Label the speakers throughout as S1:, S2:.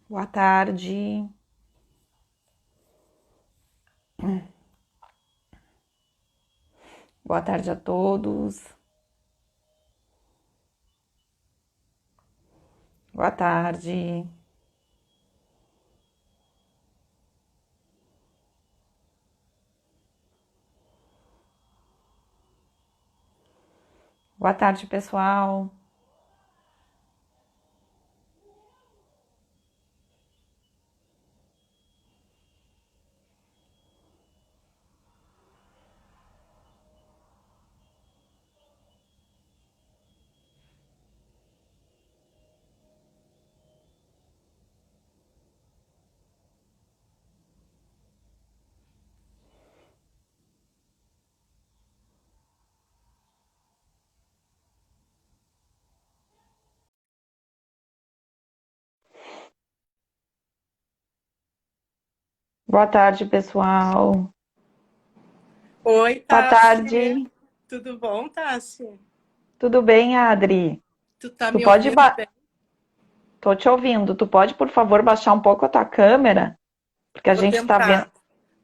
S1: Boa tarde. Boa tarde a todos. Boa tarde. Boa tarde, pessoal. Boa tarde, pessoal.
S2: Oi,
S1: Boa
S2: Tassi.
S1: tarde.
S2: Tudo bom, Tassi?
S1: Tudo bem, Adri?
S2: Tu tá
S1: Tu
S2: me
S1: pode
S2: ouvindo
S1: ba...
S2: bem?
S1: Tô te ouvindo. Tu pode, por favor, baixar um pouco a tua câmera? Porque a
S2: Vou
S1: gente tá vendo.
S2: tentar,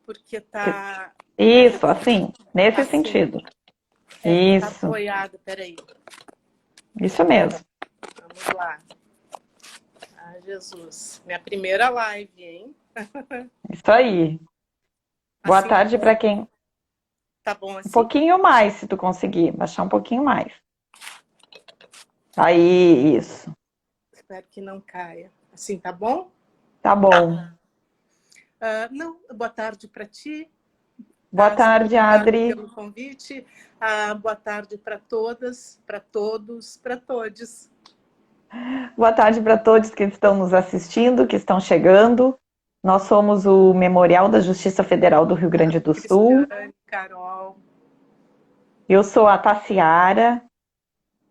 S2: porque tá,
S1: Isso, assim,
S2: tá
S1: nesse
S2: assim,
S1: sentido.
S2: porque tá
S1: Isso,
S2: apoiado. Peraí,
S1: isso mesmo.
S2: vamos lá. Ah, Jesus. Minha primeira live, hein?
S1: Isso aí. Boa
S2: Assim tá
S1: tarde
S2: bom?
S1: para quem.
S2: Tá bom
S1: Um
S2: assim?
S1: pouquinho mais, se tu conseguir, baixar um pouquinho mais. Aí, isso.
S2: Espero que não caia. Assim tá bom?
S1: Tá bom.
S2: Não, boa tarde para ti,
S1: Boa
S2: Tassi.
S1: tarde,
S2: Obrigada
S1: Adri.
S2: pelo convite. Boa tarde para todas, para todos, para todos.
S1: Boa tarde para todos que estão nos assistindo, que estão chegando. Nós somos o Memorial da Justiça Federal do Rio Grande do Sul.
S2: Cristiane, Carol.
S1: Eu sou a Tassiara,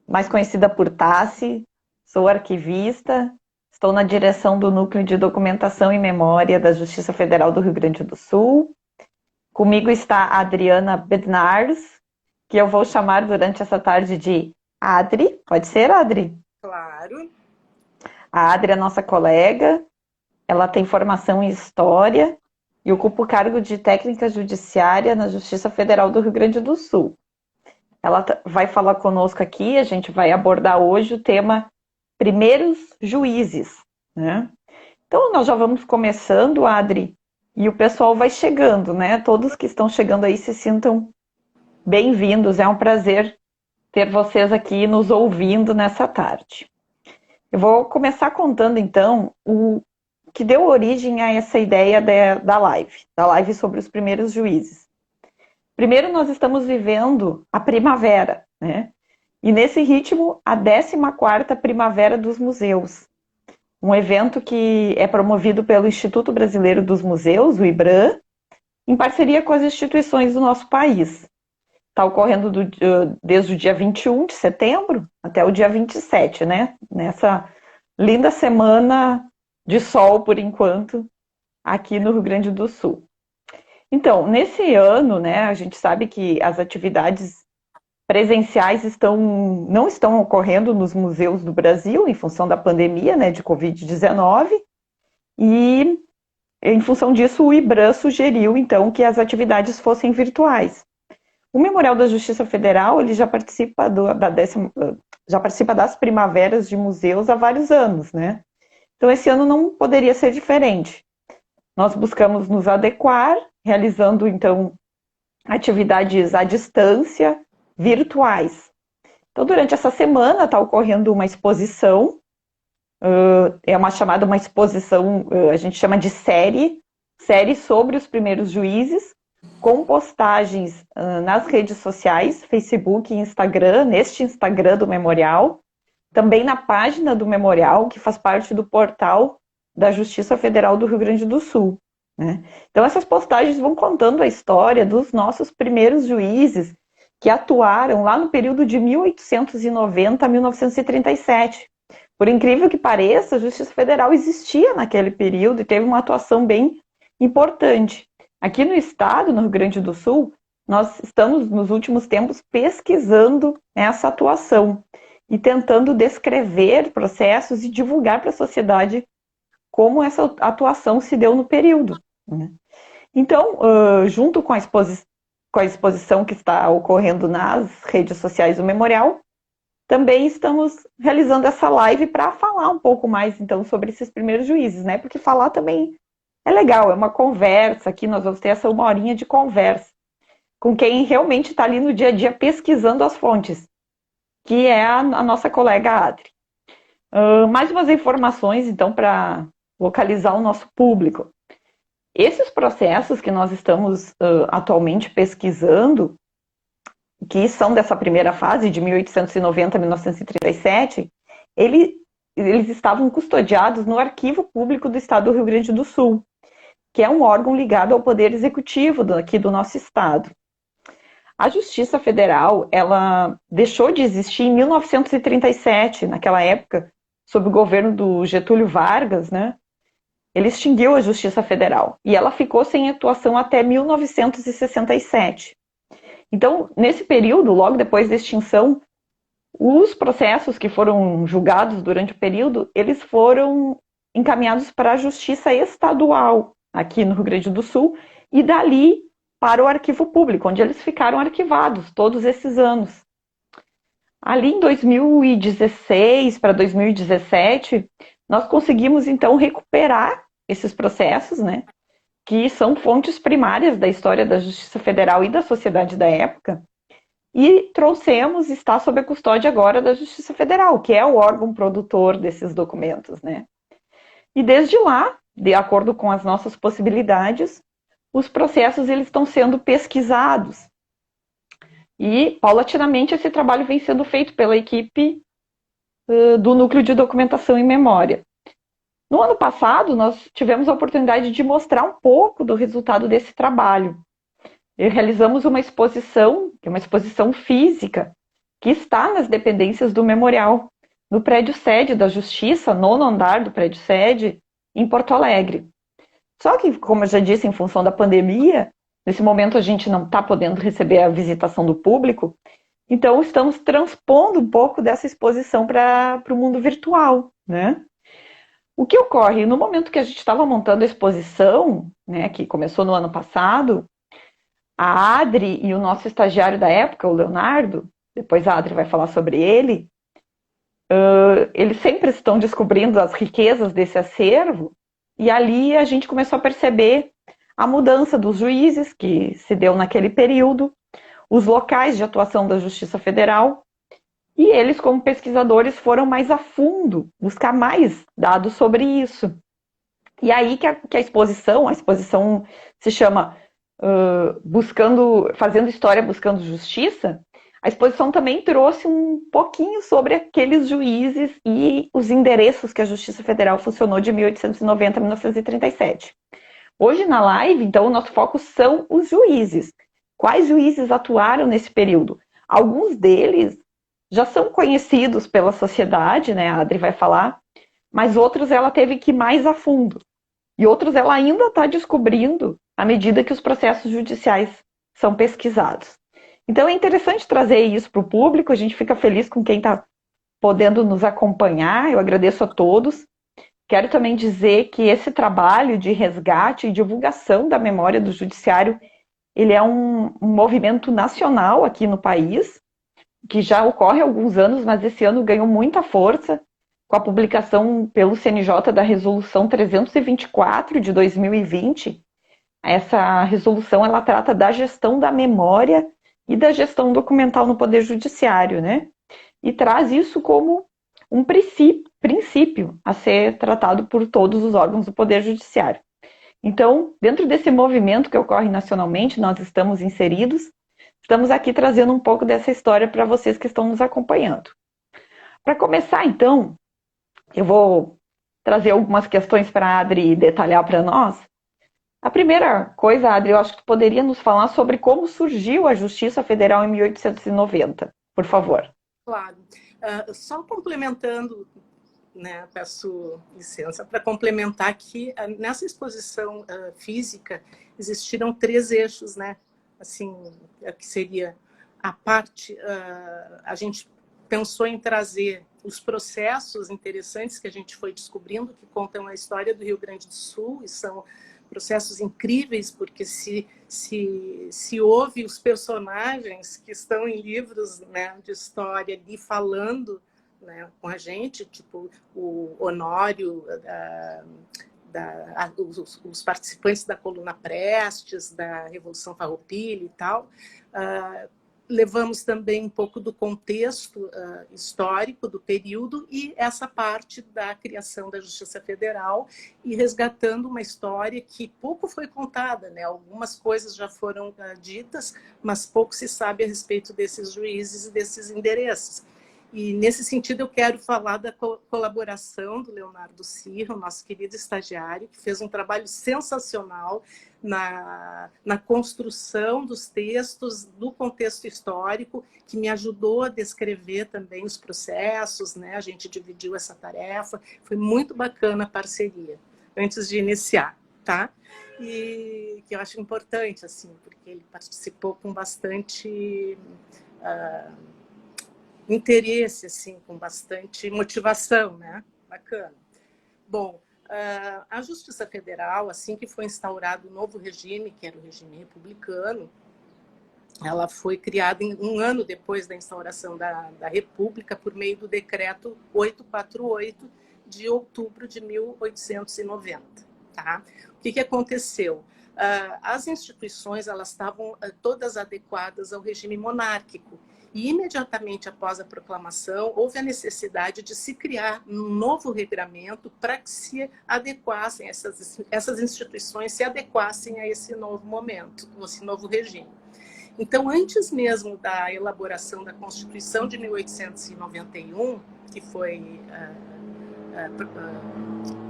S1: mais conhecida por Tassi. Sou arquivista. Estou na direção do Núcleo de Documentação e Memória da Justiça Federal do Rio Grande do Sul. Comigo está a Adriana Bednars, que eu vou chamar durante essa tarde de Adri. Pode ser, Adri?
S2: Claro.
S1: A Adri é nossa colega. Ela tem formação em História e ocupa o cargo de técnica judiciária na Justiça Federal do Rio Grande do Sul. Ela vai falar conosco aqui, a gente vai abordar hoje o tema primeiros juízes, né? Então, nós já vamos começando, Adri, e o pessoal vai chegando, né? Todos que estão chegando aí se sintam bem-vindos, é um prazer ter vocês aqui nos ouvindo nessa tarde. Eu vou começar contando, então, o que deu origem a essa ideia da live sobre os primeiros juízes. Primeiro, nós estamos vivendo a primavera, né? E nesse ritmo, a 14ª Primavera dos Museus, um evento que é promovido pelo Instituto Brasileiro dos Museus, o IBRAM, em parceria com as instituições do nosso país. Está ocorrendo desde o dia 21 de setembro até o dia 27, né? Nessa linda semana de sol, por enquanto, aqui no Rio Grande do Sul. Então, nesse ano, né, a gente sabe que as atividades presenciais não estão ocorrendo nos museus do Brasil, em função da pandemia, né, de Covid-19, e em função disso o IBRAM sugeriu, então, que as atividades fossem virtuais. O Memorial da Justiça Federal ele já participa das primaveras de museus há vários anos, né? Então esse ano não poderia ser diferente. Nós buscamos nos adequar, realizando então atividades à distância, virtuais. Então durante essa semana está ocorrendo uma exposição, é uma exposição, a gente chama de série sobre os primeiros juízes, com postagens nas redes sociais, Facebook e Instagram, neste Instagram do Memorial, também na página do Memorial, que faz parte do portal da Justiça Federal do Rio Grande do Sul. Né? Então, essas postagens vão contando a história dos nossos primeiros juízes que atuaram lá no período de 1890 a 1937. Por incrível que pareça, a Justiça Federal existia naquele período e teve uma atuação bem importante. Aqui no estado, no Rio Grande do Sul, nós estamos, nos últimos tempos, pesquisando essa atuação e tentando descrever processos e divulgar para a sociedade como essa atuação se deu no período, né? Então, junto com a exposição que está ocorrendo nas redes sociais do Memorial, também estamos realizando essa live para falar um pouco mais, então, sobre esses primeiros juízes, né? Porque falar também é legal, é uma conversa aqui, nós vamos ter essa 1 horinha de conversa com quem realmente está ali no dia a dia pesquisando as fontes, que é a nossa colega Adri. Mais umas informações, então, para localizar o nosso público. Esses processos que nós estamos atualmente pesquisando, que são dessa primeira fase, de 1890 a 1937, eles estavam custodiados no Arquivo Público do Estado do Rio Grande do Sul, que é um órgão ligado ao Poder Executivo aqui do nosso estado. A Justiça Federal, ela deixou de existir em 1937, naquela época, sob o governo do Getúlio Vargas, né? Ele extinguiu a Justiça Federal e ela ficou sem atuação até 1967. Então, nesse período, logo depois da extinção, os processos que foram julgados durante o período, eles foram encaminhados para a Justiça Estadual, aqui no Rio Grande do Sul, e dali para o Arquivo Público, onde eles ficaram arquivados todos esses anos. Ali em 2016 para 2017, nós conseguimos, então, recuperar esses processos, né, que são fontes primárias da história da Justiça Federal e da sociedade da época, e trouxemos, está sob a custódia agora da Justiça Federal, que é o órgão produtor desses documentos, né. E desde lá, de acordo com as nossas possibilidades, os processos eles estão sendo pesquisados. E, paulatinamente, esse trabalho vem sendo feito pela equipe do Núcleo de Documentação e Memória. No ano passado, nós tivemos a oportunidade de mostrar um pouco do resultado desse trabalho. Realizamos uma exposição, que é uma exposição física, que está nas dependências do Memorial, no prédio sede da Justiça, 9º andar do prédio sede, em Porto Alegre. Só que, como eu já disse, em função da pandemia, nesse momento a gente não está podendo receber a visitação do público, então estamos transpondo um pouco dessa exposição para o mundo virtual, né? O que ocorre? No momento que a gente estava montando a exposição, né, que começou no ano passado, a Adri e o nosso estagiário da época, o Leonardo, depois a Adri vai falar sobre ele, eles sempre estão descobrindo as riquezas desse acervo, e ali a gente começou a perceber a mudança dos juízes que se deu naquele período, os locais de atuação da Justiça Federal, e eles, como pesquisadores, foram mais a fundo, buscar mais dados sobre isso. E aí que a exposição se chama Fazendo História Buscando Justiça, a exposição também trouxe um pouquinho sobre aqueles juízes e os endereços que a Justiça Federal funcionou de 1890 a 1937. Hoje na live, então, o nosso foco são os juízes. Quais juízes atuaram nesse período? Alguns deles já são conhecidos pela sociedade, né? A Adri vai falar, mas outros ela teve que ir mais a fundo. E outros ela ainda está descobrindo à medida que os processos judiciais são pesquisados. Então é interessante trazer isso para o público, a gente fica feliz com quem está podendo nos acompanhar, eu agradeço a todos. Quero também dizer que esse trabalho de resgate e divulgação da memória do judiciário, ele é um movimento nacional aqui no país, que já ocorre há alguns anos, mas esse ano ganhou muita força com a publicação pelo CNJ da Resolução 324 de 2020. Essa resolução ela trata da gestão da memória e da gestão documental no Poder Judiciário, né? E traz isso como um princípio a ser tratado por todos os órgãos do Poder Judiciário. Então, dentro desse movimento que ocorre nacionalmente, nós estamos inseridos, estamos aqui trazendo um pouco dessa história para vocês que estão nos acompanhando. Para começar, então, eu vou trazer algumas questões para a Adri detalhar para nós. A primeira coisa, Adri, eu acho que tu poderia nos falar sobre como surgiu a Justiça Federal em 1890, por favor.
S2: Claro. Só complementando, né, peço licença para complementar que nessa exposição física existiram 3 eixos, né? Assim, que seria a parte, a gente pensou em trazer os processos interessantes que a gente foi descobrindo, que contam a história do Rio Grande do Sul, e são processos incríveis, porque se ouve os personagens que estão em livros, né, de história ali falando, né, com a gente, tipo o Honório, os participantes da Coluna Prestes, da Revolução Farroupilha e tal. Levamos também um pouco do contexto histórico do período e essa parte da criação da Justiça Federal e resgatando uma história que pouco foi contada, né? Algumas coisas já foram ditas, mas pouco se sabe a respeito desses juízes e desses endereços. E, nesse sentido, eu quero falar da colaboração do Leonardo Cirra, o nosso querido estagiário, que fez um trabalho sensacional na construção dos textos, do contexto histórico, que me ajudou a descrever também os processos, né? A gente dividiu essa tarefa, foi muito bacana a parceria, antes de iniciar, tá? E que eu acho importante, assim, porque ele participou com bastante interesse, assim, com bastante motivação, né? Bacana. Bom, a Justiça Federal, assim que foi instaurado o novo regime, que era o regime republicano, ela foi criada um ano depois da instauração da República por meio do decreto 848 de outubro de 1890. Tá? O que aconteceu? As instituições elas estavam todas adequadas ao regime monárquico. E, imediatamente após a proclamação, houve a necessidade de se criar um novo regramento para que se adequassem, essas instituições se adequassem a esse novo momento, esse novo regime. Então, antes mesmo da elaboração da Constituição de 1891, que foi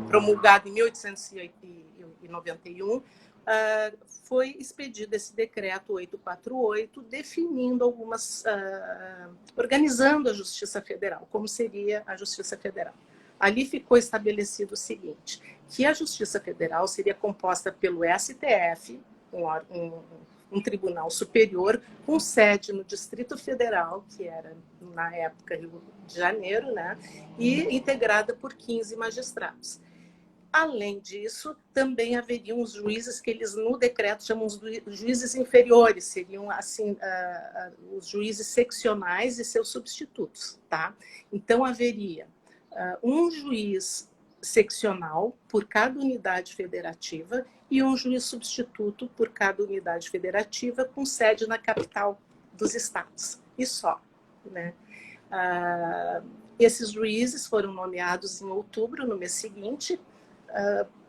S2: promulgada em 1891, foi expedido esse decreto 848, definindo organizando a Justiça Federal, como seria a Justiça Federal. Ali ficou estabelecido o seguinte, que a Justiça Federal seria composta pelo STF, um tribunal superior, com sede no Distrito Federal, que era, na época, Rio de Janeiro, né? E integrada por 15 magistrados. Além disso, também haveriam os juízes que eles no decreto chamam os juízes inferiores, seriam assim os juízes seccionais e seus substitutos, tá? Então haveria um juiz seccional por cada unidade federativa e um juiz substituto por cada unidade federativa com sede na capital dos estados, e só, né? Esses juízes foram nomeados em outubro, no mês seguinte,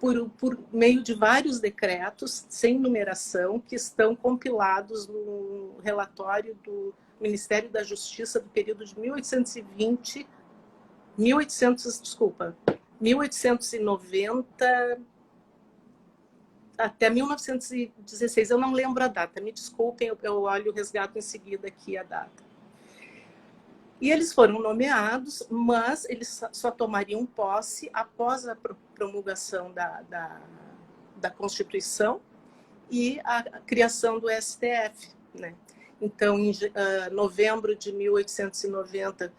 S2: por meio de vários decretos sem numeração que estão compilados no relatório do Ministério da Justiça do período de 1890 até 1916. Eu não lembro a data, me desculpem, eu olho o resgato em seguida aqui a data. E eles foram nomeados, mas eles só tomariam posse após a promulgação da Constituição e a criação do STF, né? Então, em novembro de 1890,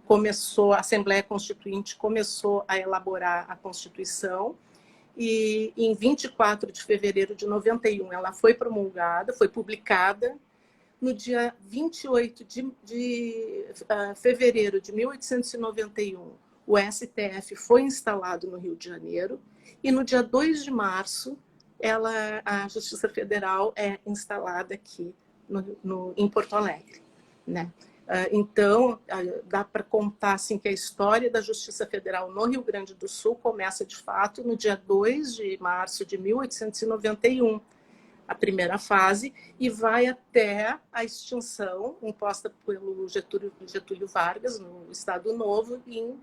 S2: a Assembleia Constituinte começou a elaborar a Constituição e em 24 de fevereiro de 91 ela foi promulgada, foi publicada. No dia 28 de fevereiro de 1891, o STF foi instalado no Rio de Janeiro e no dia 2 de março a Justiça Federal é instalada aqui em Porto Alegre, né? Então, dá para contar assim, que a história da Justiça Federal no Rio Grande do Sul começa, de fato, no dia 2 de março de 1891, a primeira fase, e vai até a extinção imposta pelo Getúlio Vargas, no Estado Novo, em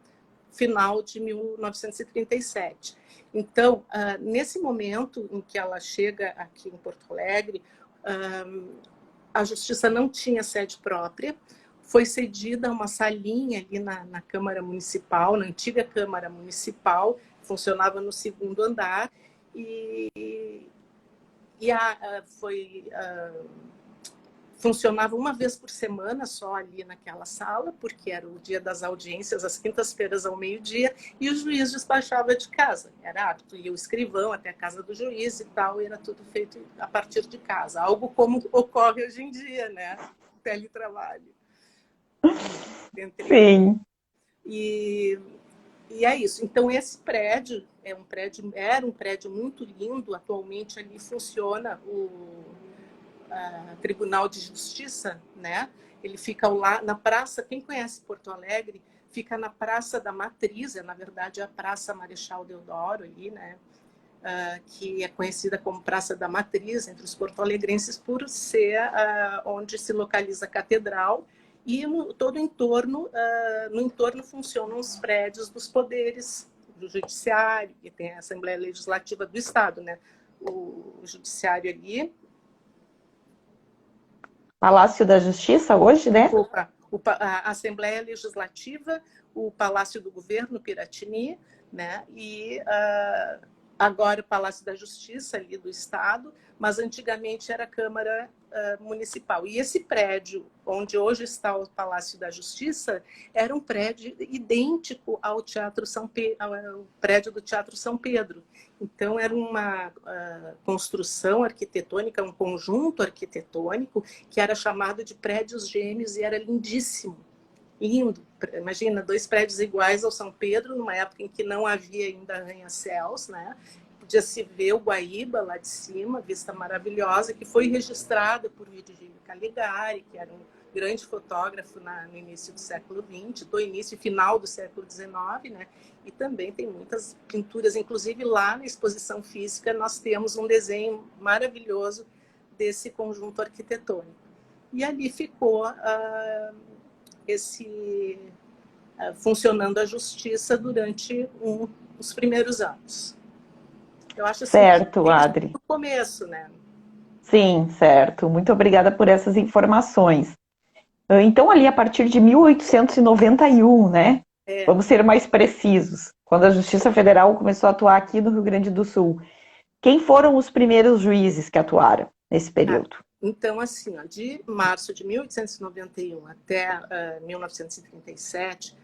S2: final de 1937. Então, nesse momento em que ela chega aqui em Porto Alegre, a Justiça não tinha sede própria, foi cedida uma salinha ali na Câmara Municipal, na antiga Câmara Municipal, funcionava no segundo andar, funcionava uma vez por semana só ali naquela sala, porque era o dia das audiências, às quintas-feiras ao meio-dia, e o juiz despachava de casa. Era apto, ia o escrivão até a casa do juiz e tal, e era tudo feito a partir de casa. Algo como ocorre hoje em dia, né? Teletrabalho.
S1: Sim.
S2: E é isso. Então, esse prédio, era um prédio muito lindo. Atualmente ali funciona o Tribunal de Justiça, né? Ele fica lá na praça, quem conhece Porto Alegre, fica na Praça da Matriz, na verdade é a Praça Marechal Deodoro ali, né? Que é conhecida como Praça da Matriz entre os porto-alegrenses por ser onde se localiza a catedral, e todo o entorno, no entorno funcionam os prédios dos poderes, do judiciário, e tem a Assembleia Legislativa do Estado, né? O judiciário ali.
S1: Palácio da Justiça hoje, né?
S2: A Assembleia Legislativa, o Palácio do Governo, Piratini, né? E agora o Palácio da Justiça ali do Estado, mas antigamente era a Câmara Municipal. E esse prédio, onde hoje está o Palácio da Justiça, era um prédio idêntico ao ao prédio do Teatro São Pedro. Então, era uma construção arquitetônica, um conjunto arquitetônico que era chamado de prédios gêmeos e era lindíssimo. Lindo. Imagina, 2 prédios iguais ao São Pedro, numa época em que não havia ainda arranha-céus, né? Podia se ver o Guaíba lá de cima, vista maravilhosa, que foi registrada por Virgílio Caligari, que era um grande fotógrafo no início do século XX, do início e final do século XIX, né? E também tem muitas pinturas, inclusive lá na exposição física nós temos um desenho maravilhoso desse conjunto arquitetônico. E ali ficou funcionando a justiça durante os primeiros anos. Eu acho assim,
S1: certo, Adri.
S2: No começo, né?
S1: Sim, certo. Muito obrigada por essas informações. Então, ali a partir de 1891, né? Vamos ser mais precisos. Quando a Justiça Federal começou a atuar aqui no Rio Grande do Sul. Quem foram os primeiros juízes que atuaram nesse período?
S2: Então, assim, de março de 1891 até 1937,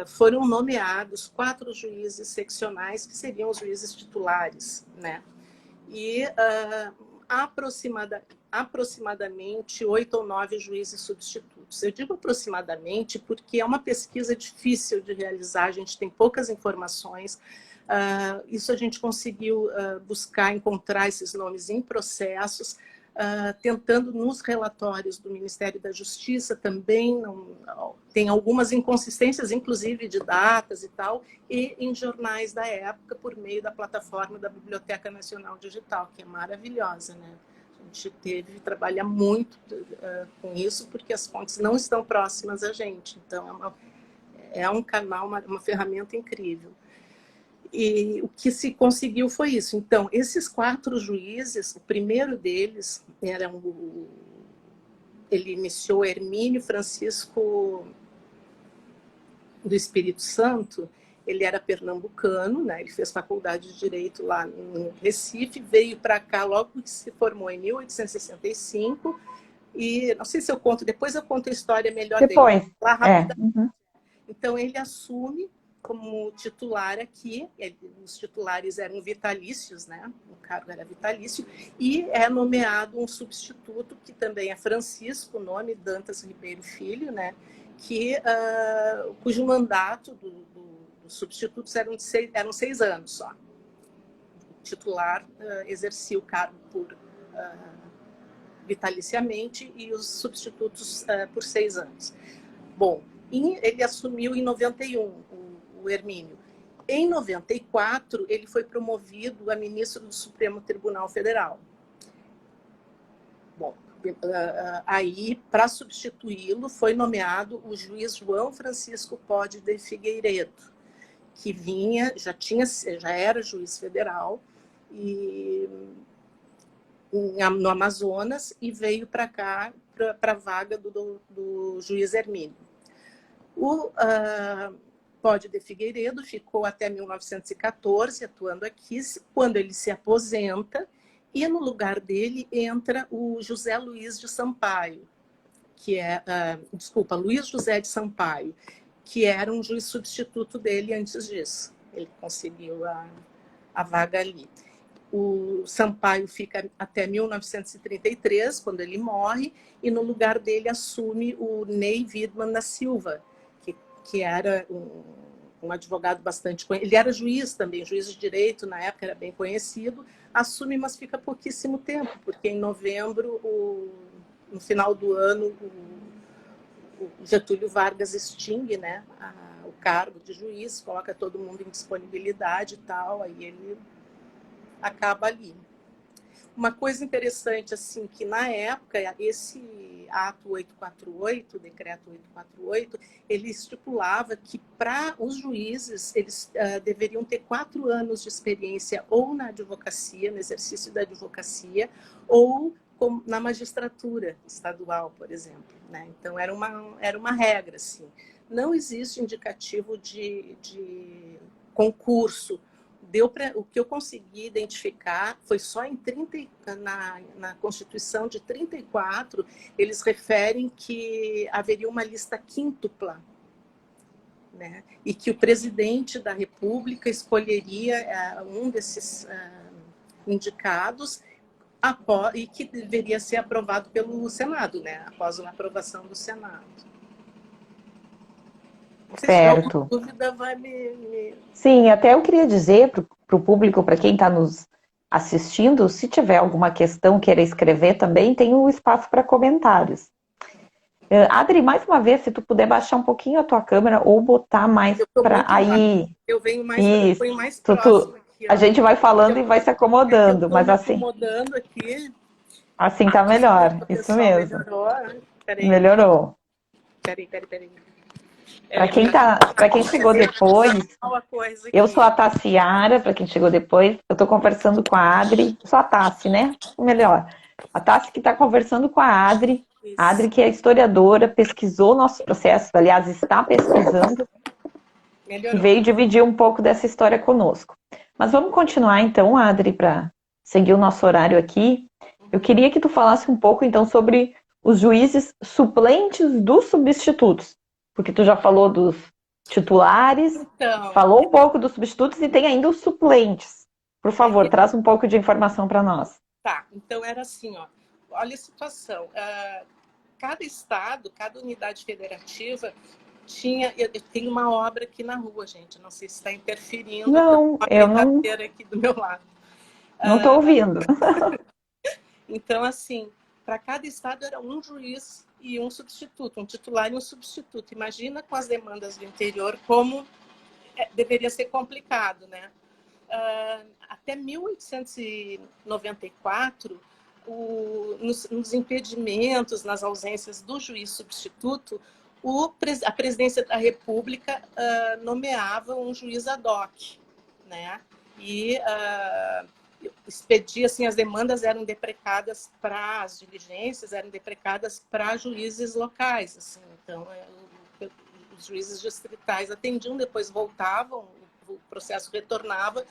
S2: foram nomeados 4 juízes seccionais, que seriam os juízes titulares, né? E aproximadamente 8 ou 9 juízes substitutos. Eu digo aproximadamente porque é uma pesquisa difícil de realizar, a gente tem poucas informações. Isso a gente conseguiu encontrar esses nomes em processos, tentando nos relatórios do Ministério da Justiça também, tem algumas inconsistências, inclusive de datas e tal, e em jornais da época, por meio da plataforma da Biblioteca Nacional Digital, que é maravilhosa, né? A gente trabalha muito com isso, porque as fontes não estão próximas a gente, então é um canal, uma ferramenta incrível. E o que se conseguiu foi isso. Então, esses 4 juízes, o primeiro deles ele iniciou Hermínio Francisco do Espírito Santo. Ele era pernambucano, né? Ele fez faculdade de Direito lá no Recife, veio para cá logo que se formou em 1865, e não sei se eu conto, depois eu conto a história melhor
S1: depois.
S2: dele. Lá rapidamente. Então, ele assume como titular aqui, os titulares eram vitalícios, né? O cargo era vitalício, e é nomeado um substituto, que também é Francisco, o nome, Dantas Ribeiro Filho, né? Cujo mandato dos substitutos eram 6 anos só. O titular exercia o cargo por vitaliciamente e os substitutos por 6 anos. Bom, ele assumiu em 91, o Hermínio. Em 94, ele foi promovido a ministro do Supremo Tribunal Federal. Bom, aí, para substituí-lo, foi nomeado o juiz João Francisco Pode de Figueiredo, que já era juiz federal no Amazonas, e veio para cá, para a vaga do juiz Hermínio. O Pode de Figueiredo ficou até 1914 atuando aqui, quando ele se aposenta, e no lugar dele entra o José Luiz de Sampaio, desculpa, Luiz José de Sampaio, que era um juiz substituto dele antes disso. Ele conseguiu a vaga ali. O Sampaio fica até 1933, quando ele morre, e no lugar dele assume o Ney Widmann da Silva, que era um advogado bastante conhecido. Ele era juiz também, juiz de direito, na época era bem conhecido, assume, mas fica pouquíssimo tempo, porque em novembro, no final do ano, o Getúlio Vargas extingue, né, o cargo de juiz, coloca todo mundo em disponibilidade e tal, aí ele acaba ali. Uma coisa interessante, assim, que na época, esse ato 848, o decreto 848, ele estipulava que para os juízes, eles deveriam ter 4 anos de experiência ou na advocacia, no exercício da advocacia, ou na magistratura estadual, por exemplo, né? Então, era uma regra, assim. Não existe indicativo de concurso. O que eu consegui identificar foi só na Constituição de 34, eles referem que haveria uma lista quíntupla, né? E que o presidente da República escolheria um desses indicados e que deveria ser aprovado pelo Senado, né? Após a aprovação do Senado. Se tiver alguma dúvida, vai me...
S1: Sim, até eu queria dizer para o público, para quem está nos assistindo, se tiver alguma questão, queira escrever também, tem um espaço para comentários. Adri, mais uma vez, se tu puder baixar um pouquinho a tua câmera ou botar mais para aí.
S2: Eu venho mais,
S1: isso.
S2: Eu ponho mais próximo aqui.
S1: A gente vai falando e vai se acomodando,
S2: eu
S1: mas assim.
S2: Acomodando aqui.
S1: Assim tá melhor, isso mesmo. Melhorou.
S2: Peraí.
S1: Para quem chegou depois, eu sou a Tassiara, para quem chegou depois, eu estou conversando com a Adri, sou a Tassi, né? O melhor. A Tassi que está conversando com a Adri que é historiadora, pesquisou nossos processos, aliás, está pesquisando, e veio dividir um pouco dessa história conosco. Mas vamos continuar então, Adri, para seguir o nosso horário aqui. Eu queria que tu falasse um pouco então sobre os juízes suplentes dos substitutos. Porque tu já falou dos titulares, falou um pouco dos substitutos e tem ainda os suplentes. Por favor, traz um pouco de informação para nós.
S2: Tá, então era assim, ó. Olha a situação. Cada estado, cada unidade federativa tinha... Eu tenho uma obra aqui na rua, gente. Não sei se está interferindo.
S1: Não, eu não...
S2: aqui do meu lado.
S1: Não estou ouvindo.
S2: Então, assim, para cada estado era um juiz e um substituto, um titular e um substituto. Imagina com as demandas do interior como deveria ser complicado, né? Até 1894, nos impedimentos, nas ausências do juiz substituto, a presidência da República nomeava um juiz ad hoc, né? E expedia, assim, as demandas eram deprecadas para as diligências, eram deprecadas para juízes locais, assim. Então, os juízes distritais atendiam, depois voltavam, o processo retornava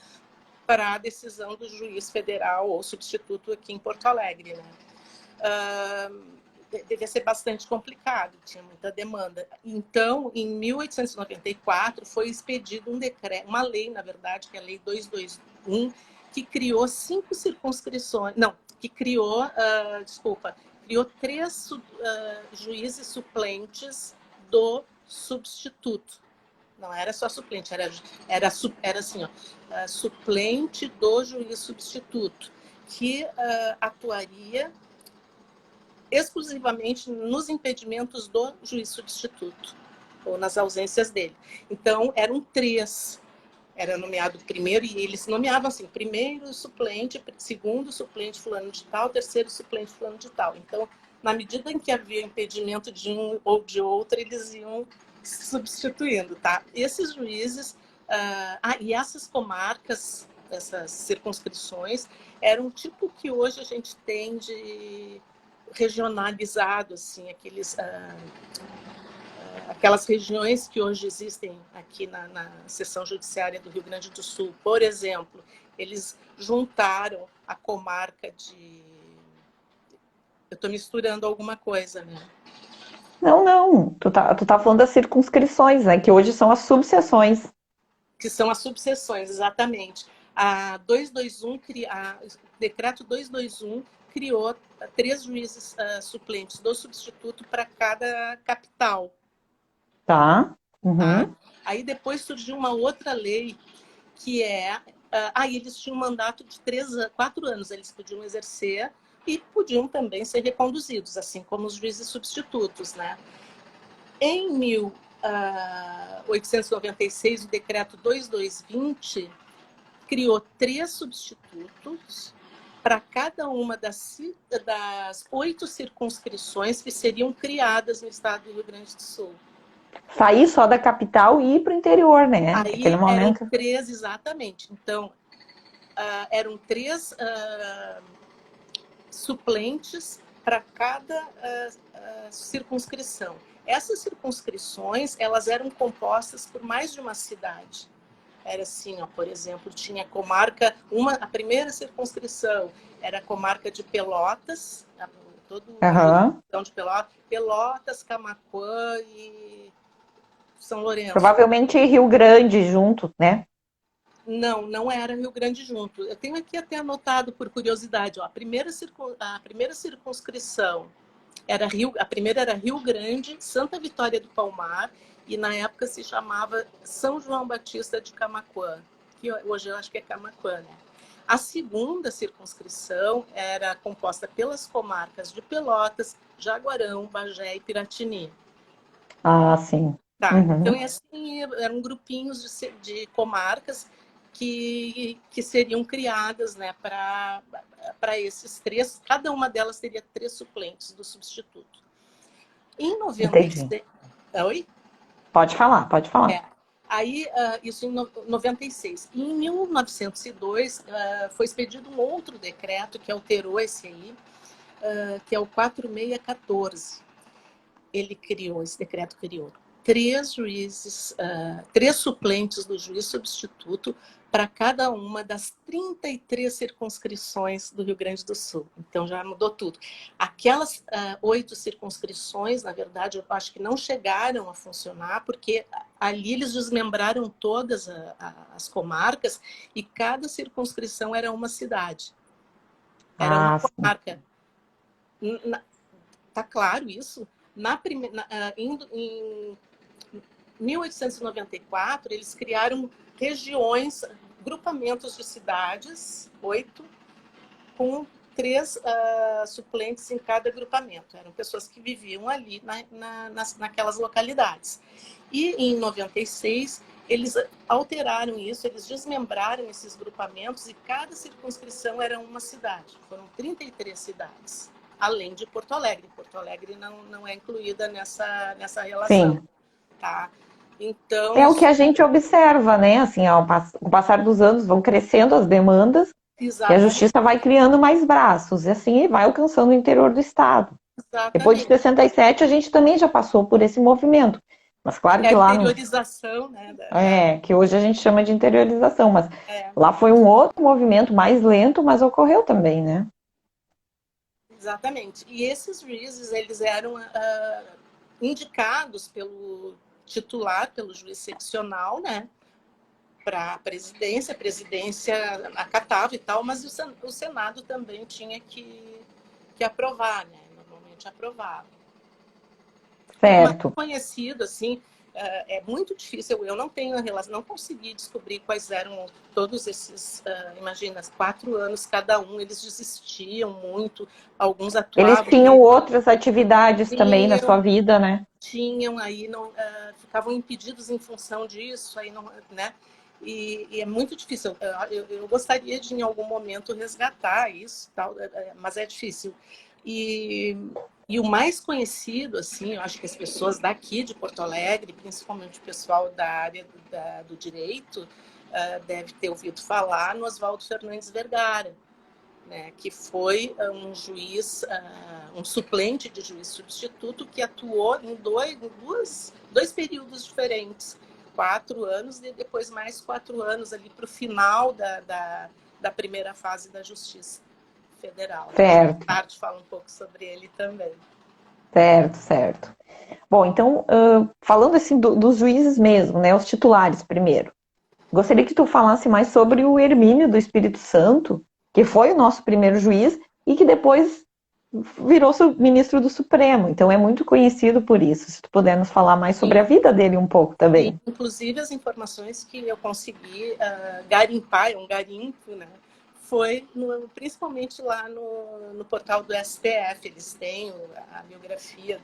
S2: para a decisão do juiz federal ou substituto aqui em Porto Alegre, né? Devia ser bastante complicado, tinha muita demanda. Então, em 1894, foi expedido um decreto, uma lei, na verdade, que é a Lei 221, que criou 5 circunscrições, criou 3 juízes suplentes do substituto. Não era só suplente, era assim, ó, suplente do juiz substituto, que atuaria exclusivamente nos impedimentos do juiz substituto, ou nas ausências dele. Então, eram 3. Era nomeado primeiro, e eles nomeavam assim, primeiro suplente, segundo suplente fulano de tal, terceiro suplente fulano de tal. Então, na medida em que havia impedimento de um ou de outro, eles iam se substituindo, tá? Esses juízes, e essas comarcas, essas circunscrições, eram tipo que hoje a gente tem de regionalizado, assim, aquelas regiões que hoje existem aqui na seção judiciária do Rio Grande do Sul. Por exemplo, eles juntaram a comarca de... Eu estou misturando alguma coisa, né?
S1: Não, não. Tu tá falando das circunscrições, né? Que hoje são as subseções.
S2: Que são as subseções, exatamente. A 221, o decreto 221 criou 3 juízes suplentes do substituto para cada capital.
S1: Tá?
S2: Tá?
S1: Uhum.
S2: Aí depois surgiu uma outra lei que é... eles tinham um mandato de 4 anos, eles podiam exercer e podiam também ser reconduzidos, assim como os juízes substitutos, né? Em 1896, o decreto 2220 criou 3 substitutos para cada uma das 8 circunscrições que seriam criadas no estado do Rio Grande do Sul.
S1: Sair só da capital e ir para o interior, né? Naquele
S2: Aí eram
S1: momento.
S2: 3 exatamente. Então, eram 3 suplentes para cada circunscrição. Essas circunscrições, elas eram compostas por mais de uma cidade. Era assim, ó, por exemplo, tinha comarca, a primeira circunscrição era a comarca de Pelotas, a
S1: Aham.
S2: jurisdição de Pelotas, Camaquã e São Lourenço.
S1: Provavelmente Rio Grande junto, né?
S2: Não, não era Rio Grande junto. Eu tenho aqui até anotado por curiosidade, ó, a primeira circunscrição a primeira era Rio Grande, Santa Vitória do Palmar, e na época se chamava São João Batista de Camaquã, que hoje eu acho que é Camaquã, né? A segunda circunscrição era composta pelas comarcas de Pelotas, Jaguarão, Bagé e Piratini.
S1: Ah, sim.
S2: Tá, então
S1: Uhum.
S2: assim, eram grupinhos de comarcas que seriam criadas, né, para esses 3, cada uma delas teria 3 suplentes do substituto. Em
S1: Entendi.
S2: 96... Oi?
S1: Pode falar, pode falar.
S2: É. Aí, isso em 96. Em 1902, foi expedido um outro decreto que alterou esse aí, que é o 4614. Esse decreto criou 3 juízes, 3 suplentes do juiz substituto para cada uma das 33 circunscrições do Rio Grande do Sul. Então já mudou tudo. Aquelas 8 circunscrições, na verdade, eu acho que não chegaram a funcionar, porque ali eles desmembraram todas as comarcas e cada circunscrição era uma cidade. Era uma
S1: Ah, sim.
S2: comarca. Tá claro isso? Em 1894, eles criaram regiões, grupamentos de cidades, 8, com 3 suplentes em cada grupamento. Eram pessoas que viviam ali naquelas localidades. E em 96, eles alteraram isso, eles desmembraram esses grupamentos e cada circunscrição era uma cidade. Foram 33 cidades, além de Porto Alegre. Porto Alegre não é incluída nessa relação.
S1: Sim.
S2: Tá? Então,
S1: É o que
S2: isso...
S1: a gente observa, né? Assim, ao passar dos anos vão crescendo as demandas e a
S2: Exatamente.
S1: justiça vai criando mais braços, e assim vai alcançando o interior do estado. Depois de
S2: Exatamente.
S1: 67, a gente também já passou por esse movimento. Mas claro
S2: É a
S1: que lá no,
S2: interiorização, né?
S1: que hoje a gente chama de interiorização, mas
S2: É,
S1: lá foi um outro movimento mais lento, mas ocorreu também, né?
S2: exatamente. E esses juízes, eles eram indicados pelo titular, pelo juiz seccional, né? Para a presidência acatava e tal, mas o Senado também tinha que aprovar, né? Normalmente aprovava. E o mais
S1: Certo.
S2: conhecido, assim, é muito difícil, eu não tenho a relação, não consegui descobrir quais eram todos esses, imagina, 4 anos cada um, eles desistiam muito, alguns
S1: Eles
S2: atuavam,
S1: tinham
S2: e
S1: outras atividades também na sua vida, né?
S2: tinham aí, não, ficavam impedidos em função disso, aí não, né? E é muito difícil. Eu gostaria de, em algum momento, resgatar isso, tal, mas é difícil. E, e o mais conhecido, assim, eu acho que as pessoas daqui de Porto Alegre, principalmente o pessoal da área do direito, deve ter ouvido falar no Oswaldo Fernandes Vergara, né, que foi um juiz, um suplente de juiz substituto que atuou em dois períodos diferentes, 4 anos e depois mais 4 anos ali para o final da primeira fase da Justiça Federal. Mais
S1: Certo,
S2: tarde fala um pouco sobre ele também.
S1: certo, certo. Bom, então, falando assim dos juízes mesmo, né, os titulares primeiro. Gostaria que tu falasse mais sobre o Hermínio do Espírito Santo, que foi o nosso primeiro juiz e que depois virou ministro do Supremo. Então é muito conhecido por isso. Se tu puder nos falar mais sobre a
S2: E,
S1: vida dele um pouco
S2: e,
S1: também.
S2: inclusive, as informações que eu consegui garimpar, um garimpo, né? Foi principalmente lá no portal do STF. Eles têm a biografia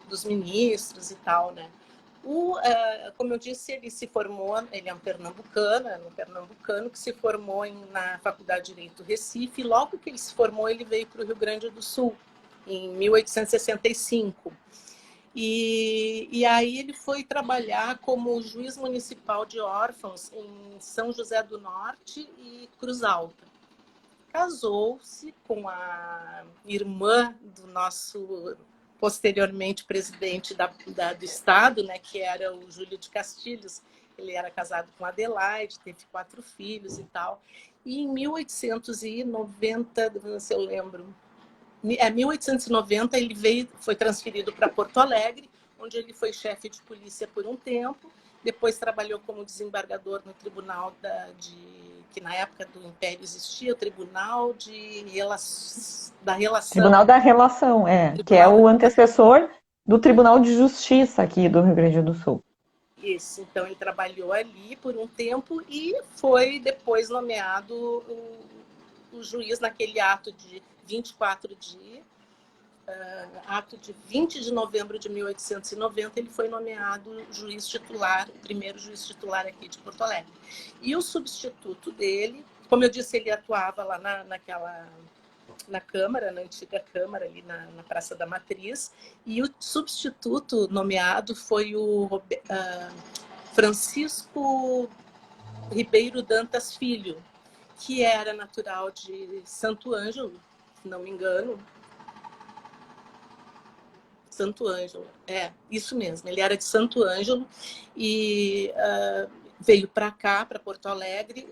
S2: dos ministros e tal, né? Como eu disse, ele se formou, ele é um pernambucano que se formou na Faculdade de Direito do Recife, e logo que ele se formou, ele veio para o Rio Grande do Sul, em 1865. E aí ele foi trabalhar como juiz municipal de órfãos em São José do Norte e Cruz Alta. Casou-se com a irmã do nosso posteriormente presidente do Estado, né, que era o Júlio de Castilhos. Ele era casado com Adelaide, teve 4 filhos e tal. E em 1890, se eu lembro, 1890 ele foi transferido para Porto Alegre, onde ele foi chefe de polícia por um tempo. Depois trabalhou como desembargador no tribunal que na época do Império existia, o Tribunal da Relação.
S1: Tribunal da Relação, que é o antecessor do Tribunal de Justiça aqui do Rio Grande do Sul.
S2: Isso, então ele trabalhou ali por um tempo e foi depois nomeado o juiz naquele ato de 20 de novembro de 1890, ele foi nomeado juiz titular, o primeiro juiz titular aqui de Porto Alegre. E o substituto dele, como eu disse, ele atuava lá na Câmara, na antiga Câmara, ali na Praça da Matriz, e o substituto nomeado foi o Francisco Ribeiro Dantas Filho, que era natural de Santo Ângelo, se não me engano. Santo Ângelo, isso mesmo, ele era de Santo Ângelo e veio para cá, para Porto Alegre,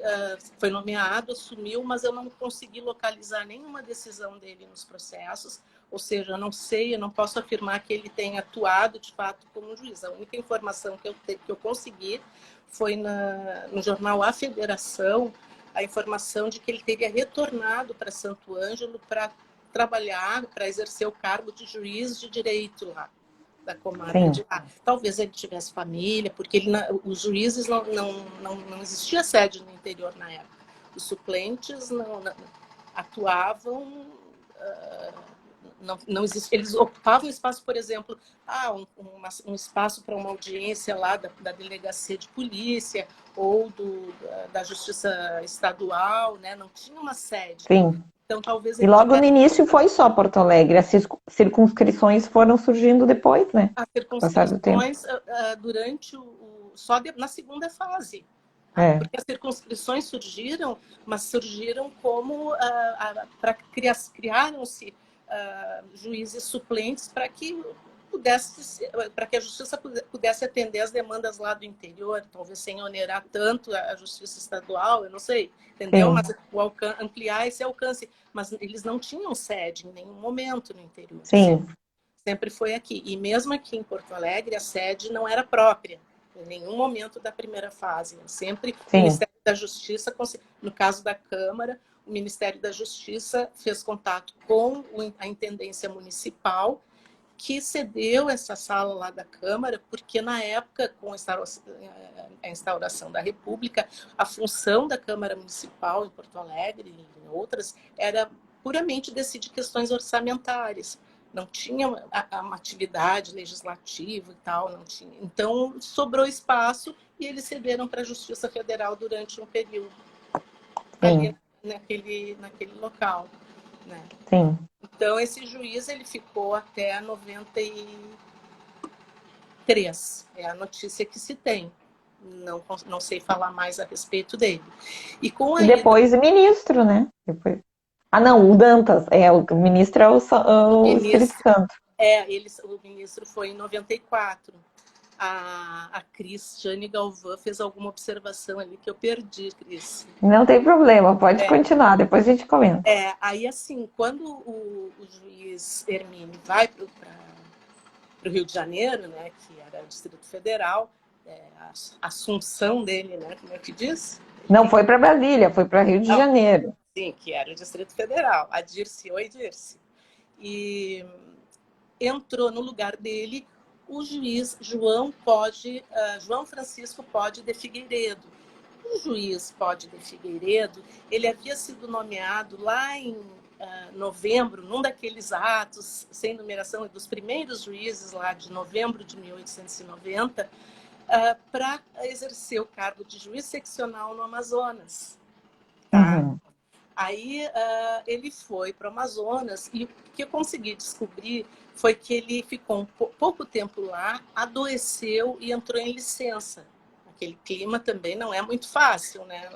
S2: foi nomeado, assumiu, mas eu não consegui localizar nenhuma decisão dele nos processos, ou seja, eu não sei, eu não posso afirmar que ele tenha atuado de fato como juiz. A única informação que eu consegui foi no jornal A Federação, a informação de que ele teria retornado para Santo Ângelo para trabalhar, para exercer o cargo de juiz de direito lá, da comarca de lá. Talvez ele tivesse família, porque os juízes não existia sede no interior na época. Os suplentes não atuavam, não existia, eles ocupavam espaço, por exemplo, um espaço para uma audiência lá da delegacia de polícia ou da justiça estadual, né? Não tinha uma sede.
S1: Sim.
S2: Então, talvez
S1: e logo no início foi só Porto Alegre, as circunscrições foram surgindo depois, né?
S2: As circunscrições durante só na segunda fase. Porque as circunscrições surgiram, mas surgiram como criaram-se juízes suplentes para que a justiça pudesse atender as demandas lá do interior, talvez sem onerar tanto a justiça estadual, eu não sei, entendeu? Mas ampliar esse alcance. Mas eles não tinham sede em nenhum momento no interior.
S1: Sim.
S2: Sempre foi aqui. E mesmo aqui em Porto Alegre, a sede não era própria, em nenhum momento da primeira fase. Sempre o Ministério da Justiça, no caso da Câmara, o Ministério da Justiça fez contato com a Intendência Municipal, que cedeu essa sala lá da Câmara, porque na época, com a instauração da República, a função da Câmara Municipal em Porto Alegre e em outras era puramente decidir questões orçamentárias. Não tinha uma atividade legislativa e tal, não tinha. Então, sobrou espaço e eles cederam para a Justiça Federal durante um período ali naquele local. Né?
S1: Sim.
S2: Então, esse juiz ele ficou até 93. É a notícia que se tem. Não sei falar mais a respeito dele. E
S1: depois ministro, né? Depois... não, o Dantas. O ministro é o Espírito Santo.
S2: O ministro foi em 94. A Cristiane Galvão fez alguma observação ali que eu perdi, Cris.
S1: Não tem problema, pode continuar, depois a gente comenta.
S2: Aí assim, quando o juiz Hermínio vai o Rio de Janeiro, né, que era o Distrito Federal, a assunção dele, né, como é que diz?
S1: Não foi para Brasília, foi para Rio de
S2: Não,
S1: Janeiro.
S2: sim, que era o Distrito Federal. A Dirce, oi, Dirce. E entrou no lugar dele o juiz João Francisco Pode de Figueiredo. O juiz Pode de Figueiredo, ele havia sido nomeado lá em novembro, num daqueles atos sem numeração, dos primeiros juízes lá de novembro de 1890, para exercer o cargo de juiz seccional no Amazonas. Tá?
S1: Uhum.
S2: Aí ele foi para o Amazonas e o que eu consegui descobrir foi que ele ficou pouco tempo lá, adoeceu e entrou em licença. Aquele clima também não é muito fácil, né?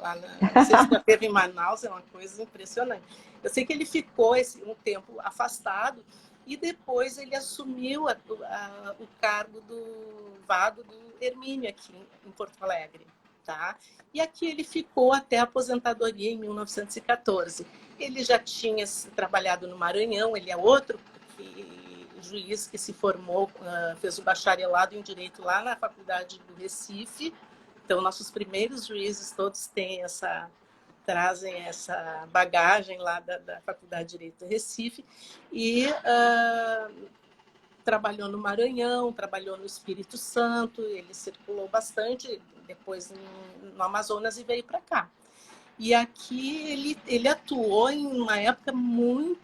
S2: Não sei se já teve em Manaus, é uma coisa impressionante. Eu sei que ele ficou um tempo afastado e depois ele assumiu o cargo do vago do Hermínio aqui em Porto Alegre. Tá? E aqui ele ficou até a aposentadoria em 1914. Ele já tinha trabalhado no Maranhão, ele é outro juiz que se formou, fez o bacharelado em Direito lá na Faculdade do Recife. Então, nossos primeiros juízes todos trazem essa bagagem lá da Faculdade de Direito do Recife. E trabalhou no Maranhão, trabalhou no Espírito Santo, ele circulou bastante, depois no Amazonas e veio para cá. E aqui ele atuou em uma época muito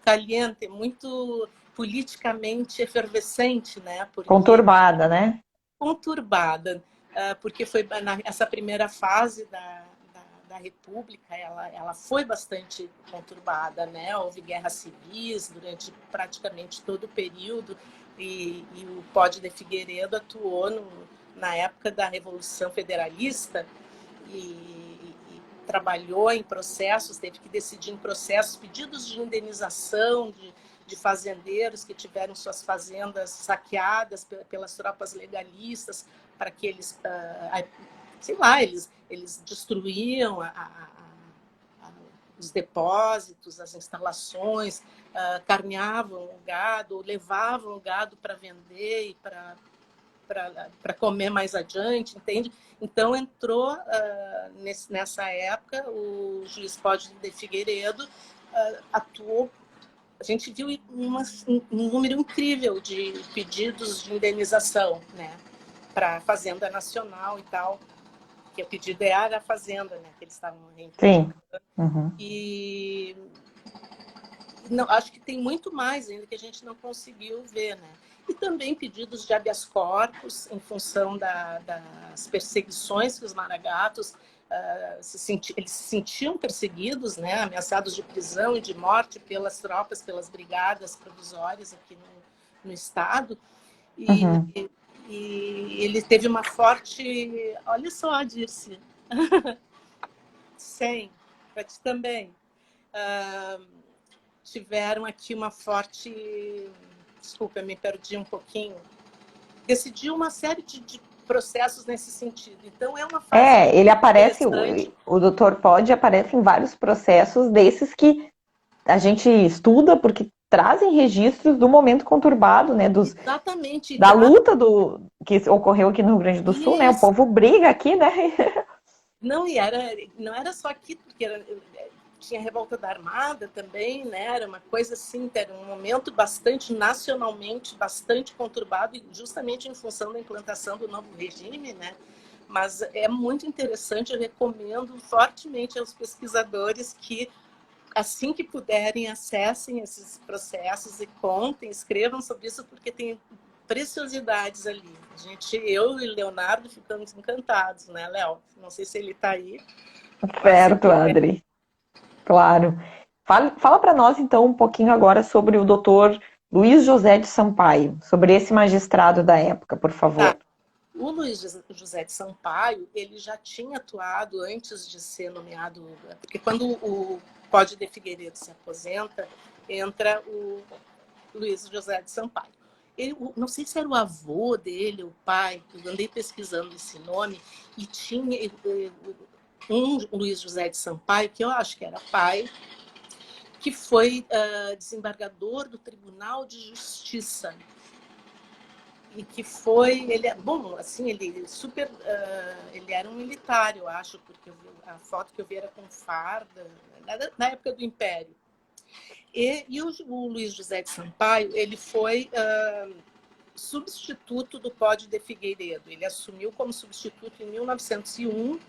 S2: caliente, muito politicamente efervescente, né?
S1: Conturbada, né?
S2: Conturbada, porque foi essa primeira fase da República, ela foi bastante conturbada, né? Houve guerras civis durante praticamente todo o período e o Pode de Figueiredo atuou na época da Revolução Federalista e trabalhou em processos, teve que decidir em processos, pedidos de indenização de fazendeiros que tiveram suas fazendas saqueadas pelas tropas legalistas para que eles, sei lá, eles destruíam os depósitos, as instalações, carneavam o gado, levavam o gado para vender e para comer mais adiante, entende? Então, entrou nessa época, o juiz Pode de Figueiredo atuou. A gente viu um número incrível de pedidos de indenização, né, para a Fazenda Nacional e tal, que o pedido era a Fazenda, né, que eles estavam
S1: Sim. Uhum.
S2: E não, acho que tem muito mais ainda que a gente não conseguiu ver, né? E também pedidos de habeas corpus em função das perseguições que os maragatos eles se sentiam perseguidos, né? Ameaçados de prisão e de morte pelas tropas, pelas brigadas provisórias aqui no estado.
S1: Uhum.
S2: E ele teve uma forte... Olha só, Dirce. 100, para ti também. Tiveram aqui uma forte... Desculpa, eu me perdi um pouquinho. Decidiu uma série de processos nesse sentido. Então, é uma fase
S1: Ele aparece,
S2: interessante.
S1: o Dr. Pod aparece em vários processos desses que a gente estuda porque trazem registros do momento conturbado, né,
S2: Exatamente.
S1: da luta que ocorreu aqui no Rio Grande do Sul, né, o
S2: Isso.
S1: povo briga aqui, né.
S2: Não, não era só aqui, porque tinha a revolta da Armada também, né? Era uma coisa assim, era um momento bastante nacionalmente, bastante conturbado, justamente em função da implantação do novo regime, né? Mas é muito interessante, eu recomendo fortemente aos pesquisadores que, assim que puderem, acessem esses processos e contem, escrevam sobre isso, porque tem preciosidades ali. Eu e Leonardo ficamos encantados, né, Léo? Não sei se ele está aí.
S1: Certo, Adri. Claro. Fala para nós, então, um pouquinho agora sobre o doutor Luiz José de Sampaio, sobre esse magistrado da época, por favor.
S2: Tá. O Luiz José de Sampaio, ele já tinha atuado antes de ser nomeado, porque quando o Pode de Figueiredo se aposenta, entra o Luiz José de Sampaio. Ele, não sei se era o avô dele, o pai, eu andei pesquisando esse nome, e tinha um Luiz José de Sampaio, que eu acho que era pai, que foi desembargador do Tribunal de Justiça. E que foi, ele, bom, assim, ele super, ele era um militar, eu acho, porque a foto que eu vi era com farda, na época do Império. E o Luiz José de Sampaio, ele foi substituto do Código de Figueiredo. Ele assumiu como substituto em 1901,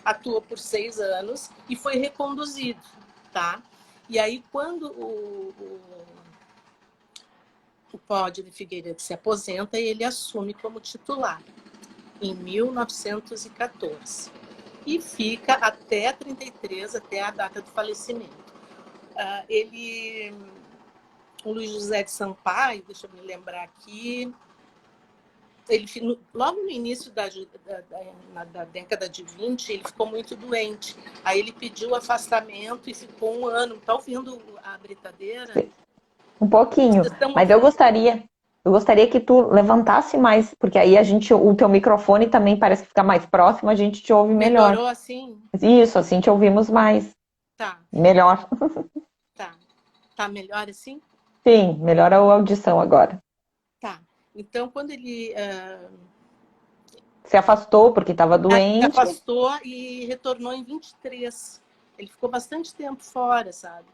S2: atuou por 6 anos e foi reconduzido, tá? E aí, quando o Código de Figueiredo se aposenta, ele assume como titular, em 1914. E fica até 33, até a data do falecimento. O Luiz José de Sampaio, deixa eu me lembrar aqui, ele, logo no início da década de 20, ele ficou muito doente. Aí ele pediu afastamento e ficou 1 ano. Está ouvindo a britadeira?
S1: Um pouquinho, mas eu gostaria que tu levantasse mais, porque aí o teu microfone também parece que fica mais próximo, a gente te ouve melhor.
S2: Melhorou assim?
S1: Isso, assim te ouvimos mais.
S2: Tá.
S1: Melhor.
S2: Tá. Tá melhor assim?
S1: Sim, melhora a audição agora.
S2: Tá. Então, quando ele
S1: Se afastou porque estava
S2: se
S1: doente.
S2: afastou e retornou em 23. Ele ficou bastante tempo fora, sabe?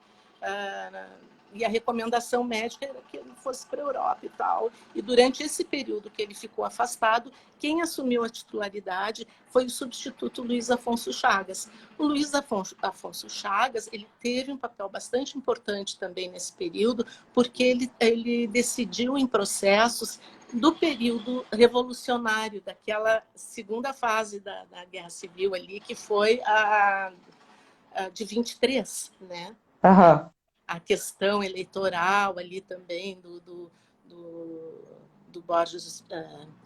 S2: E a recomendação médica era que ele fosse para a Europa e tal. E durante esse período que ele ficou afastado, quem assumiu a titularidade foi o substituto Luiz Afonso Chagas. O Luiz Afonso Chagas, ele teve um papel bastante importante também nesse período, porque ele decidiu em processos do período revolucionário, daquela segunda fase da Guerra Civil ali, que foi a de 23, né?
S1: Uhum.
S2: A questão eleitoral ali também do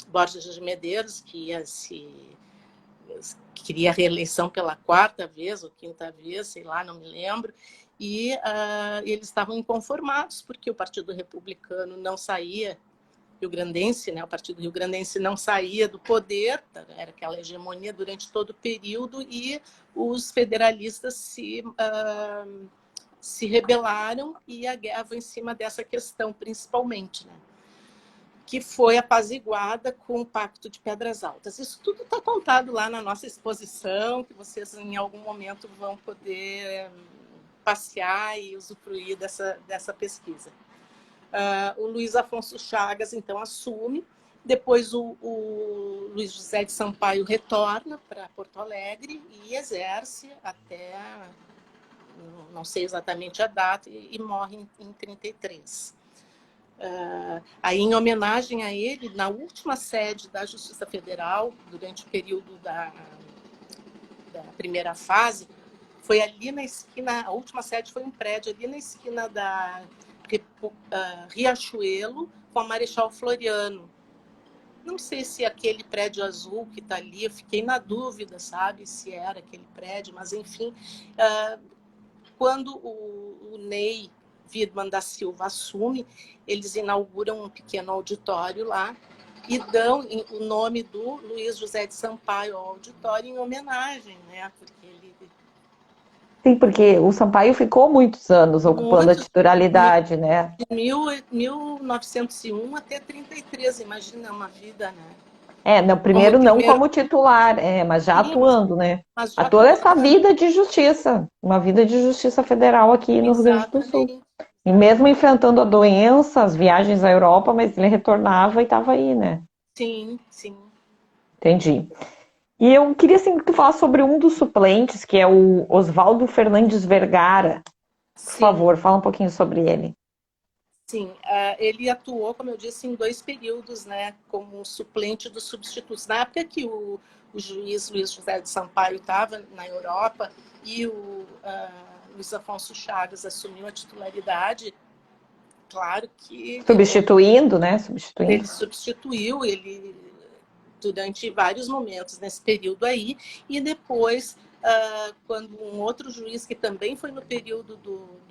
S2: Borges de Medeiros, que queria a reeleição pela 4ª vez ou 5ª vez, sei lá, não me lembro, e eles estavam inconformados porque o Partido Republicano não saía, rio-grandense, né, o Partido Rio-grandense não saía do poder, era aquela hegemonia durante todo o período, e os federalistas se rebelaram e a guerra foi em cima dessa questão, principalmente, né? Que foi apaziguada com o Pacto de Pedras Altas. Isso tudo está contado lá na nossa exposição, que vocês em algum momento vão poder passear e usufruir dessa pesquisa. O Luiz Afonso Chagas, então, assume. Depois o Luiz José de Sampaio retorna para Porto Alegre e exerce até, não sei exatamente a data, e morre em 33. Aí, em homenagem a ele, na última sede da Justiça Federal, durante o período da primeira fase, foi ali na esquina, a última sede foi um prédio ali na esquina da Riachuelo com a Marechal Floriano. Não sei se aquele prédio azul que está ali, eu fiquei na dúvida, sabe, se era aquele prédio, mas enfim, quando o Ney Widmann da Silva assume, eles inauguram um pequeno auditório lá e dão o nome do Luiz José de Sampaio ao auditório em homenagem, né? Porque ele...
S1: Sim, porque o Sampaio ficou muitos anos ocupando a titularidade, né?
S2: De 1901 até 33, imagina uma vida, né?
S1: Primeiro não como titular, mas já atuando, né?
S2: Já
S1: Atuando essa vida de justiça, uma vida de justiça federal aqui no Rio Grande do Sul. E mesmo enfrentando a doença, as viagens à Europa, mas ele retornava e estava aí, né?
S2: Sim, sim.
S1: Entendi. E eu queria assim, que tu falasse sobre um dos suplentes, que é o Oswaldo Fernandes Vergara. Por favor, fala um pouquinho sobre ele.
S2: Sim, ele atuou, como eu disse, em 2 períodos, né, como suplente dos substitutos. Na época que o juiz Luiz José de Sampaio estava na Europa e o Luiz Afonso Chagas assumiu a titularidade, claro que...
S1: Substituindo, né?
S2: Ele substituiu, ele durante vários momentos nesse período aí, e depois, quando um outro juiz que também foi no período do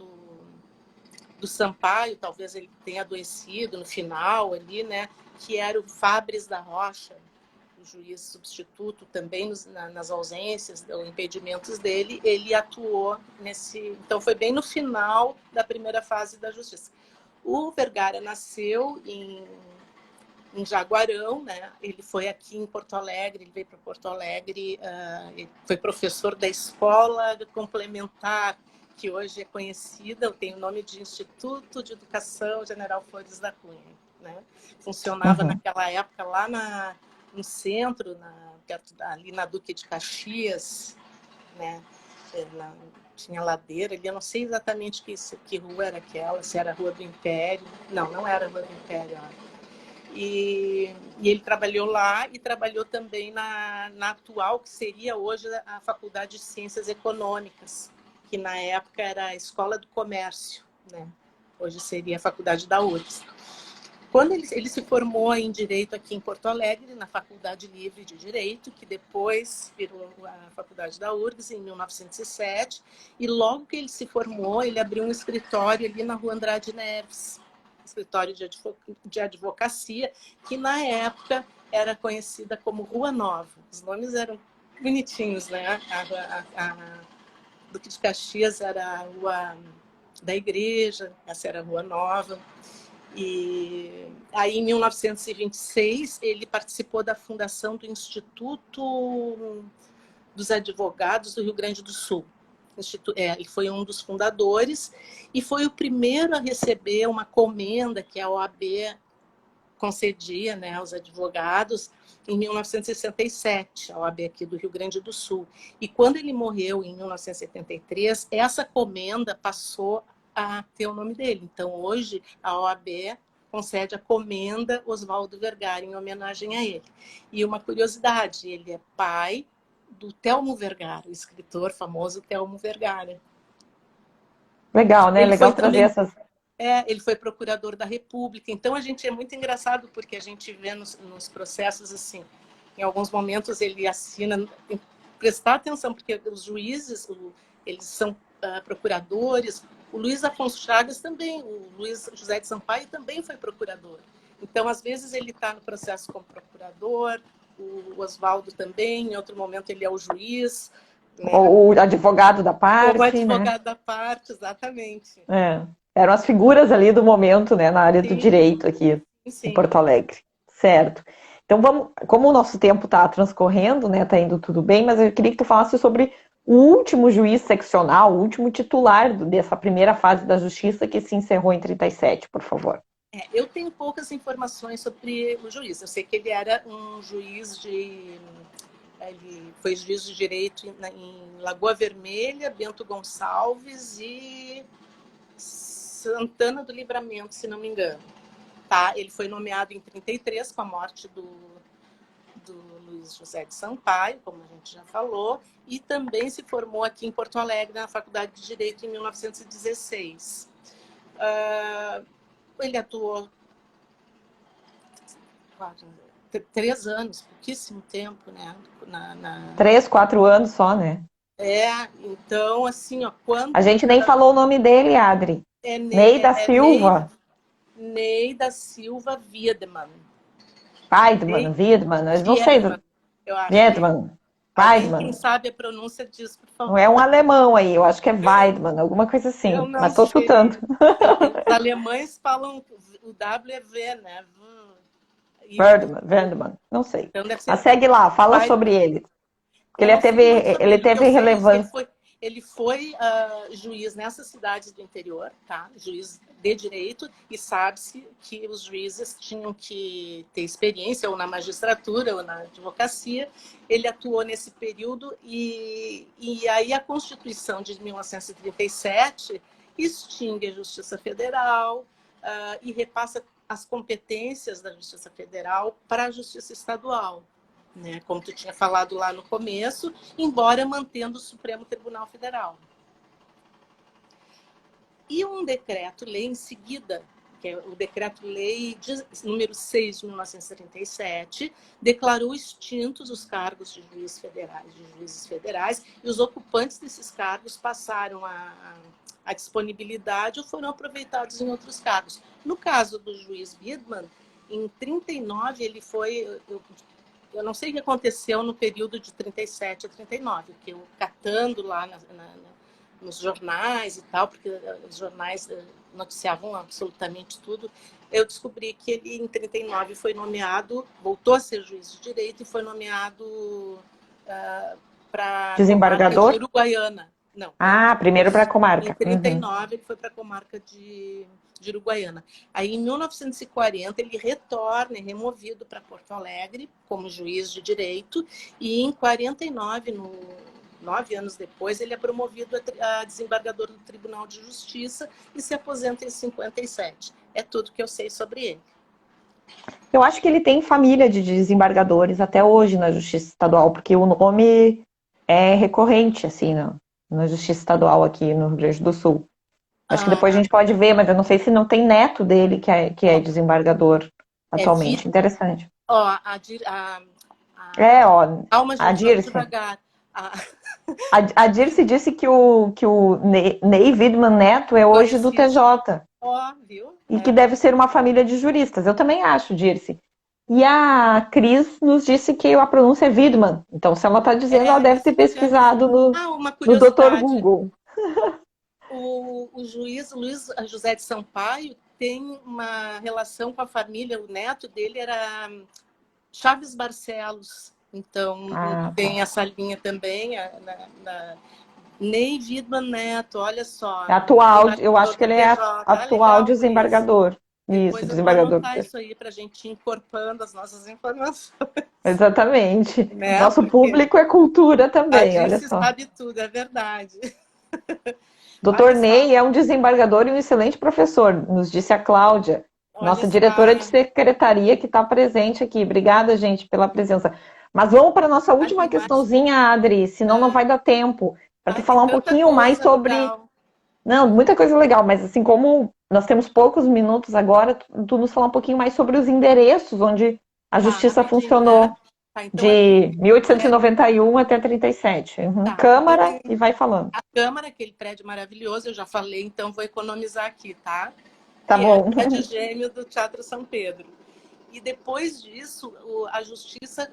S2: Sampaio, talvez ele tenha adoecido no final ali, né, que era o Fabres da Rocha, o juiz substituto também nas ausências ou impedimentos dele, ele atuou nesse... Então, foi bem no final da primeira fase da justiça. O Vergara nasceu em Jaguarão, né? Ele foi aqui em Porto Alegre, ele veio para Porto Alegre, ele foi professor da escola complementar, que hoje é conhecida, tem o nome de Instituto de Educação General Flores da Cunha, né? Funcionava naquela época lá no centro, ali na Duque de Caxias, né? Tinha ladeira ali, eu não sei exatamente que rua era aquela, se era a Rua do Império. Não era a Rua do Império. E ele trabalhou lá e trabalhou também na atual, que seria hoje a Faculdade de Ciências Econômicas, que na época era a Escola do Comércio, né? Hoje seria a Faculdade da URGS. Quando ele se formou em Direito aqui em Porto Alegre, na Faculdade Livre de Direito, que depois virou a Faculdade da URGS, em 1907, e logo que ele se formou, ele abriu um escritório ali na Rua Andrade Neves, escritório de advocacia, que na época era conhecida como Rua Nova. Os nomes eram bonitinhos, né? A Duque de Caxias era a Rua da Igreja, essa era a Rua Nova. E aí, em 1926, ele participou da fundação do Instituto dos Advogados do Rio Grande do Sul. Ele foi um dos fundadores e foi o primeiro a receber uma comenda que a OAB concedia, né, aos advogados em 1967, a OAB aqui do Rio Grande do Sul. E quando ele morreu em 1973, essa comenda passou a ter o nome dele. Então, hoje, a OAB concede a comenda Oswaldo Vergara em homenagem a ele. E uma curiosidade, ele é pai do Telmo Vergara, o escritor famoso Telmo Vergara.
S1: Legal, né? Legal trazer essas...
S2: Ele foi procurador da República. Então, a gente é muito engraçado, porque a gente vê nos processos, assim, em alguns momentos ele assina... Tem que prestar atenção, porque os juízes, eles são procuradores. O Luiz Afonso Chagas também, o Luiz José de Sampaio também foi procurador. Então, às vezes, ele está no processo como procurador, o Oswaldo também, em outro momento ele é o juiz. Né?
S1: O advogado da parte.
S2: O advogado, né? Da parte, exatamente.
S1: Eram as figuras ali do momento, né, na área do direito aqui em Porto Alegre. Certo. Então, vamos, como o nosso tempo está transcorrendo, né, está indo tudo bem, mas eu queria que tu falasse sobre o último juiz seccional, o último titular dessa primeira fase da justiça que se encerrou em 37, por favor.
S2: Eu tenho poucas informações sobre o juiz. Eu sei que ele era um juiz ele foi juiz de direito em Lagoa Vermelha, Bento Gonçalves e Santana do Livramento, se não me engano. Tá? Ele foi nomeado em 33 com a morte do Luiz José de Sampaio, como a gente já falou, e também se formou aqui em Porto Alegre, na Faculdade de Direito, em 1916. Ele atuou 3 anos, pouquíssimo tempo, né?
S1: 3, 4 anos só, né?
S2: Então, assim, ó, quando...
S1: A gente nem falou o nome dele, Adri. Ney da Silva.
S2: Ney da Silva Wiedemann.
S1: Wiedemann, eu não sei.
S2: Eu acho.
S1: Wiedemann.
S2: Quem sabe a pronúncia diz, por favor.
S1: Não é um alemão aí, eu acho que é Weidmann, alguma coisa assim. Mas estou chutando.
S2: Os alemães falam o W é V, né?
S1: Weidmann, não sei.
S2: Então
S1: mas segue lá, fala sobre ele. Porque ele teve relevância.
S2: Ele foi juiz nessas cidades do interior, tá? Juiz de direito, e sabe-se que os juízes tinham que ter experiência ou na magistratura ou na advocacia. Ele atuou nesse período e aí a Constituição de 1937 extingue a Justiça Federal e repassa as competências da Justiça Federal para a Justiça Estadual. Né, como tu tinha falado lá no começo, embora mantendo o Supremo Tribunal Federal. E um decreto-lei em seguida, que é o decreto-lei número 6 de 1937, declarou extintos os cargos de juízes federais, e os ocupantes desses cargos passaram a disponibilidade ou foram aproveitados em outros cargos. No caso do juiz Wiedemann, em 39 ele foi eu não sei o que aconteceu no período de 37 a 39, que eu catando lá nos jornais e tal, porque os jornais noticiavam absolutamente tudo, eu descobri que ele, em 39, foi nomeado, voltou a ser juiz de direito e foi nomeado para a comarca de
S1: Desembargador?
S2: Uruguaiana. Não,
S1: Ah, primeiro para a
S2: em
S1: comarca. Uhum.
S2: 39 ele foi para a comarca de Uruguaiana. Aí, em 1940, ele retorna, é removido para Porto Alegre como juiz de direito, e em 49, 9 anos depois, ele é promovido a desembargador do Tribunal de Justiça e se aposenta em 57. É tudo que eu sei sobre ele.
S1: Eu acho que ele tem família de desembargadores até hoje na Justiça Estadual, porque o nome é recorrente, assim, na Justiça Estadual aqui no Rio Grande do Sul. Acho que depois a
S2: Ah,
S1: gente pode ver, mas eu não sei se não tem neto dele que é desembargador
S2: é
S1: atualmente. Interessante.
S2: ó, a,
S1: É, ó,
S2: calma,
S1: a
S2: gente, vamos
S1: Dirce.
S2: devagar. A,
S1: A Dirce disse que o Ney Widman Neto é hoje do
S2: conhecido,
S1: TJ
S2: ó, viu?
S1: e que deve ser uma família de juristas. Eu também acho, Dirce. E a Cris nos disse que a pronúncia é Widman. Então, se ela está dizendo, ela deve ter
S2: Isso que eu tinha visto.
S1: pesquisado
S2: Uma
S1: no Dr.
S2: curiosidade.
S1: Google.
S2: O juiz Luiz José de Sampaio tem uma relação com a família, o neto dele era Chaves Barcelos. Então,
S1: Ah,
S2: tem
S1: tá.
S2: essa linha também, Ney Widman Neto, olha só,
S1: É atual, eu
S2: desembargador
S1: acho que
S2: do
S1: ele é
S2: TJ. Ah,
S1: atual
S2: legal, Cris.
S1: desembargador. Isso,
S2: Depois eu vou
S1: desembargador.
S2: anotar isso aí para a gente ir incorporando as nossas informações,
S1: Exatamente.
S2: né?
S1: Nosso
S2: Porque
S1: público é cultura
S2: a
S1: também, olha
S2: Dirce
S1: só.
S2: sabe tudo, é verdade.
S1: Doutor
S2: Olha só,
S1: Ney é um desembargador e um excelente professor, nos disse a Cláudia,
S2: olha
S1: nossa
S2: só.
S1: diretora de secretaria que está presente aqui. Obrigada, gente, pela presença. Mas vamos para a nossa última
S2: Ali mais.
S1: questãozinha, Adri, senão não vai dar tempo. Para te
S2: Tem
S1: falar um
S2: tanta
S1: pouquinho mais
S2: coisa
S1: sobre.
S2: legal.
S1: Não, muita coisa legal, mas assim como nós temos poucos minutos agora, tu nos falar um pouquinho mais sobre os endereços onde a
S2: Tá,
S1: justiça
S2: rapidinho, né?
S1: funcionou
S2: Tá, então aqui
S1: de
S2: tem o prédio.
S1: 1891 até 37. Uhum.
S2: Tá, então
S1: Câmara
S2: tem
S1: e vai falando.
S2: a Câmara, aquele prédio maravilhoso, eu já falei, então vou economizar aqui, tá?
S1: Tá
S2: Que é
S1: bom.
S2: o prédio gêmeo do Teatro São Pedro. E depois disso, a Justiça,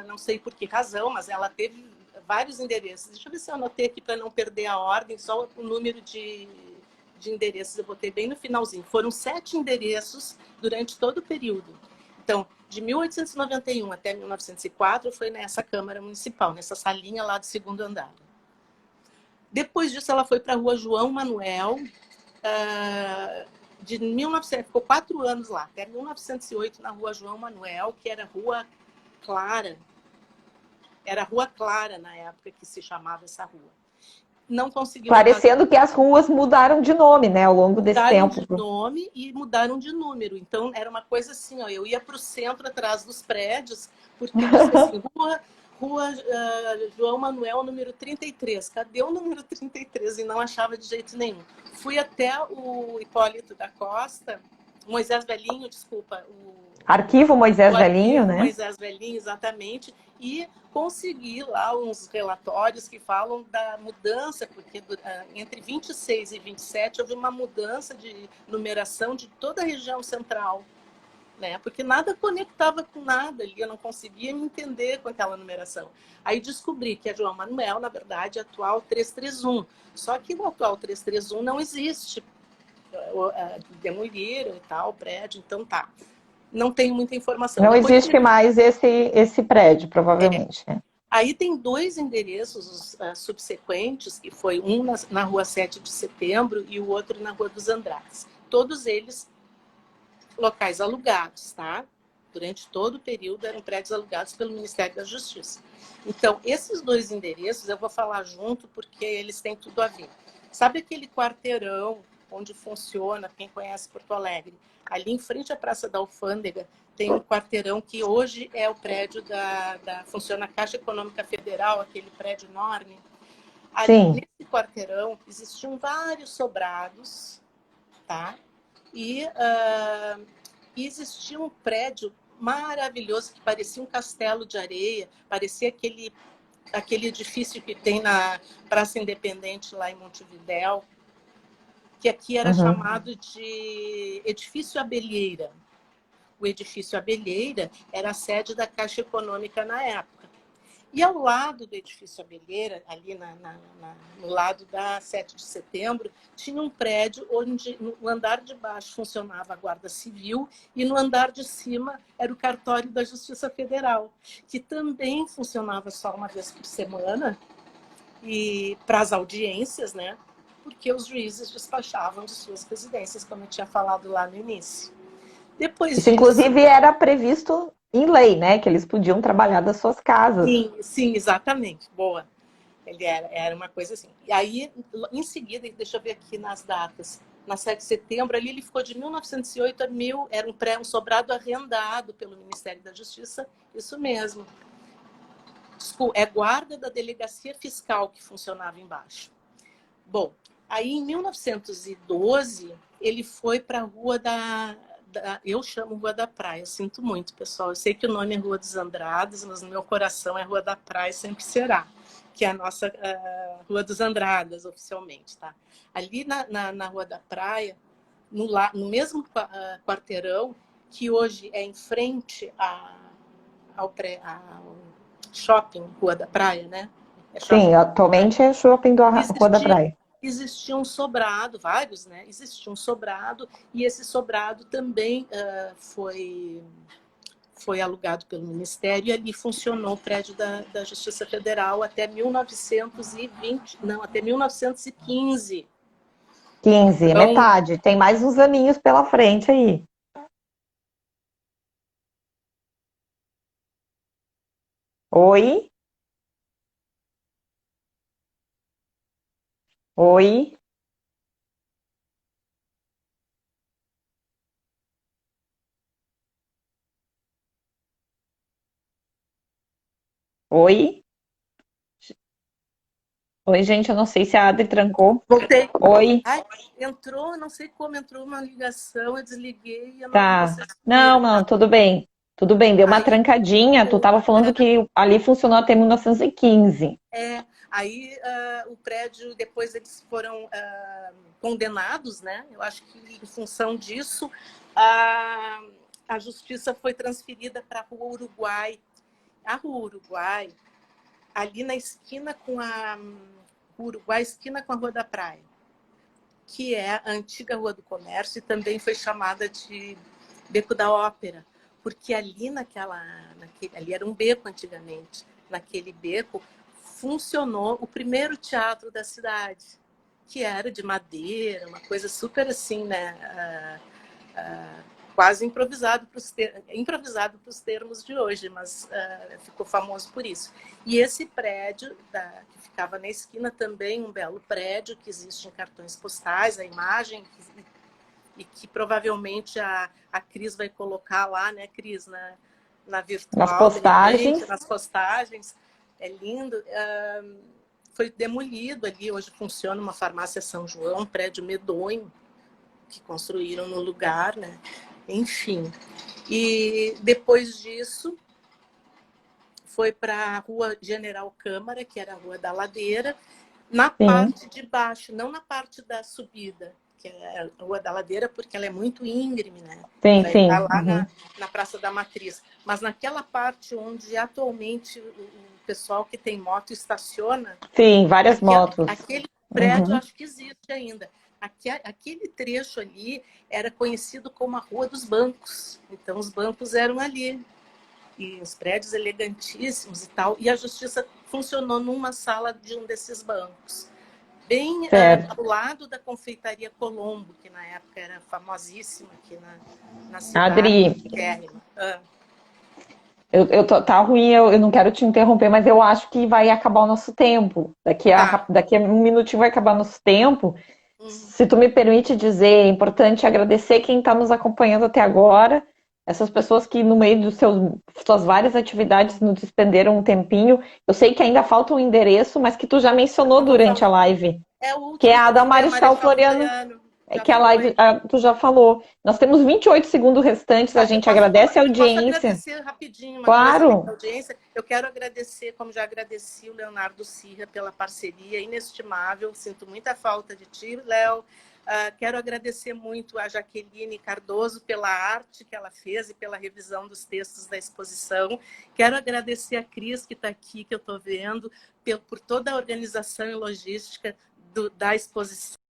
S2: não sei por que razão, mas ela teve vários endereços. Deixa eu ver se eu anotei aqui para não perder a ordem, só o número de endereços eu botei bem no finalzinho. Foram 7 endereços durante todo o período. Então, de 1891 até 1904 foi nessa Câmara Municipal, nessa salinha lá do segundo andar. Depois disso, ela foi para a Rua João Manuel, de 1900, ficou 4 anos lá, até 1908, na Rua João Manuel, que era Rua Clara. Era Rua Clara na época que se chamava essa rua. Não conseguiu a casa.
S1: Parecendo que as ruas mudaram de nome, né, ao longo desse
S2: Mudaram
S1: tempo.
S2: de nome e mudaram de número. Então, era uma coisa assim, ó, eu ia para o centro, atrás dos prédios, porque dizia assim, Rua João Manuel, número 33. Cadê o número 33? E não achava de jeito nenhum. Fui até o Hipólito da Costa, Moisés Velhinho, desculpa,
S1: Arquivo
S2: o
S1: Moisés Velhinho,
S2: arquivo
S1: né?
S2: Moisés Velhinho, exatamente, e consegui lá uns relatórios que falam da mudança, porque entre 26 e 27 houve uma mudança de numeração de toda a região central, né? Porque nada conectava com nada ali, eu não conseguia me entender com aquela numeração. Aí descobri que a João Manuel, na verdade, é a atual 331, só que o atual 331 não existe, demoliram e tal, o prédio, então tá. Não tenho muita informação.
S1: Não
S2: Depois
S1: existe
S2: teve...
S1: mais esse prédio, provavelmente. Né?
S2: Aí tem 2 endereços subsequentes, que foi um na Rua 7 de Setembro e o outro na Rua dos Andrades. Todos eles locais alugados, tá? Durante todo o período eram prédios alugados pelo Ministério da Justiça. Então, esses 2 endereços eu vou falar junto porque eles têm tudo a ver. Sabe aquele quarteirão onde funciona, quem conhece Porto Alegre? Ali em frente à Praça da Alfândega tem um quarteirão que hoje é o prédio funciona a Caixa Econômica Federal, aquele prédio enorme. Ali
S1: Sim.
S2: nesse quarteirão existiam vários sobrados, tá? E existia um prédio maravilhoso que parecia um castelo de areia, parecia aquele edifício que tem na Praça Independente lá em Montevidéu, que aqui era
S1: Uhum.
S2: chamado de Edifício Abelheira. o edifício Abelheira era a sede da Caixa Econômica na época. E ao lado do edifício Abelheira, ali no lado da 7 de setembro, tinha um prédio onde no andar de baixo funcionava a Guarda Civil e no andar de cima era o cartório da Justiça Federal, que também funcionava só uma vez por semana e para as audiências, né? Porque os juízes despachavam de suas residências, como eu tinha falado lá no início. Depois
S1: Isso,
S2: disso...
S1: inclusive, era previsto em lei, né? Que eles podiam trabalhar das suas casas.
S2: Sim, sim, exatamente. Boa. Ele era uma coisa assim. E aí, em seguida, deixa eu ver aqui nas datas, na 7 de setembro, ali ele ficou de 1908 a 1000, era um sobrado arrendado pelo Ministério da Justiça, isso mesmo. É guarda da delegacia fiscal que funcionava embaixo. Bom, aí em 1912, ele foi para a Rua eu chamo Rua da Praia, sinto muito, pessoal. Eu sei que o nome é Rua dos Andradas, mas no meu coração é Rua da Praia, sempre será, que é a nossa Rua dos Andradas, oficialmente, tá? Ali na Rua da Praia, no mesmo quarteirão, que hoje é em frente ao shopping Rua da Praia, né?
S1: Sim, atualmente é shopping da Rua da
S2: Existia,
S1: Praia.
S2: existia um sobrado, vários, né? Existia um sobrado, e esse sobrado também foi alugado pelo Ministério, e ali funcionou o prédio da Justiça Federal até 1920, não, até 1915.
S1: 15,
S2: Então,
S1: metade. Tem mais uns aninhos pela frente aí. Oi? Oi? Oi? Oi, gente, eu não sei se a Adri trancou.
S2: voltei.
S1: Oi?
S2: Ai, entrou, não sei como, entrou uma ligação, eu desliguei e eu não vi
S1: Tá.
S2: vocês
S1: Não,
S2: viram,
S1: não,
S2: tá?
S1: tudo bem. Tudo bem, deu uma
S2: Aí,
S1: trancadinha. Tu tava falando que ali funcionou até 1915.
S2: aí o prédio, depois eles foram condenados, né? Eu acho que em função disso, a justiça foi transferida para a Rua Uruguai. A Rua Uruguai, ali na esquina com a Rua Uruguai, esquina com a Rua da Praia, que é a antiga Rua do Comércio e também foi chamada de Beco da Ópera, porque ali ali era um beco antigamente. Naquele beco funcionou o primeiro teatro da cidade, que era de madeira, uma coisa super assim, né? Quase improvisado para os termos de hoje, mas ficou famoso por isso. E esse prédio que ficava na esquina também, um belo prédio que existe em cartões postais, a imagem, e que provavelmente a Cris vai colocar lá, né, Cris, na
S1: Nas
S2: virtual, de repente,
S1: postagens.
S2: nas postagens. É lindo. Foi demolido ali, hoje funciona uma farmácia São João, um prédio medonho que construíram no lugar, né? Enfim. E depois disso, foi para a Rua General Câmara, que era a Rua da Ladeira, na
S1: Sim,
S2: parte de baixo, não na parte da subida, que é a Rua da Ladeira, porque ela é muito íngreme, né?
S1: sim,
S2: Vai estar
S1: sim.
S2: lá
S1: Uhum.
S2: na Praça da Matriz. Mas naquela parte onde atualmente o pessoal que tem moto estaciona,
S1: Sim, várias motos.
S2: aquele prédio
S1: Uhum.
S2: acho que existe ainda. Aquele trecho ali era conhecido como a Rua dos Bancos. Então, os bancos eram ali. E os prédios elegantíssimos e tal. E a justiça funcionou numa sala de um desses bancos. Bem
S1: Certo.
S2: ao lado da Confeitaria Colombo, que na época era famosíssima aqui na cidade.
S1: Adri,
S2: Ah,
S1: tá ruim, eu não quero te interromper, mas eu acho que vai acabar o nosso tempo.
S2: tá.
S1: Daqui a um minutinho vai acabar nosso tempo.
S2: Hum.
S1: Se tu me permite dizer, é importante agradecer quem está nos acompanhando até agora, essas pessoas que no meio dos suas várias atividades nos despenderam um tempinho. Eu sei que ainda falta um endereço, mas que tu já mencionou
S2: Eu vou
S1: durante a
S2: falar.
S1: live,
S2: É o
S1: que é
S2: último que
S1: a
S2: eu
S1: da
S2: falei, a
S1: Marechal
S2: Marechal
S1: Floriano,
S2: Floriano.
S1: é
S2: Já
S1: que a live
S2: foi.
S1: tu já falou. Nós temos 28 segundos restantes, a
S2: Tá,
S1: gente agradece a
S2: eu posso
S1: audiência.
S2: agradecer rapidinho uma coisa ali
S1: Claro,
S2: da audiência. Eu quero agradecer, como já agradeci o Leonardo Cirra pela parceria inestimável. Sinto muita falta de ti, Léo. Quero agradecer muito a Jaqueline Cardoso pela arte que ela fez e pela revisão dos textos da exposição. Quero agradecer a Cris, que está aqui, que eu estou vendo, por toda a organização e logística da exposição.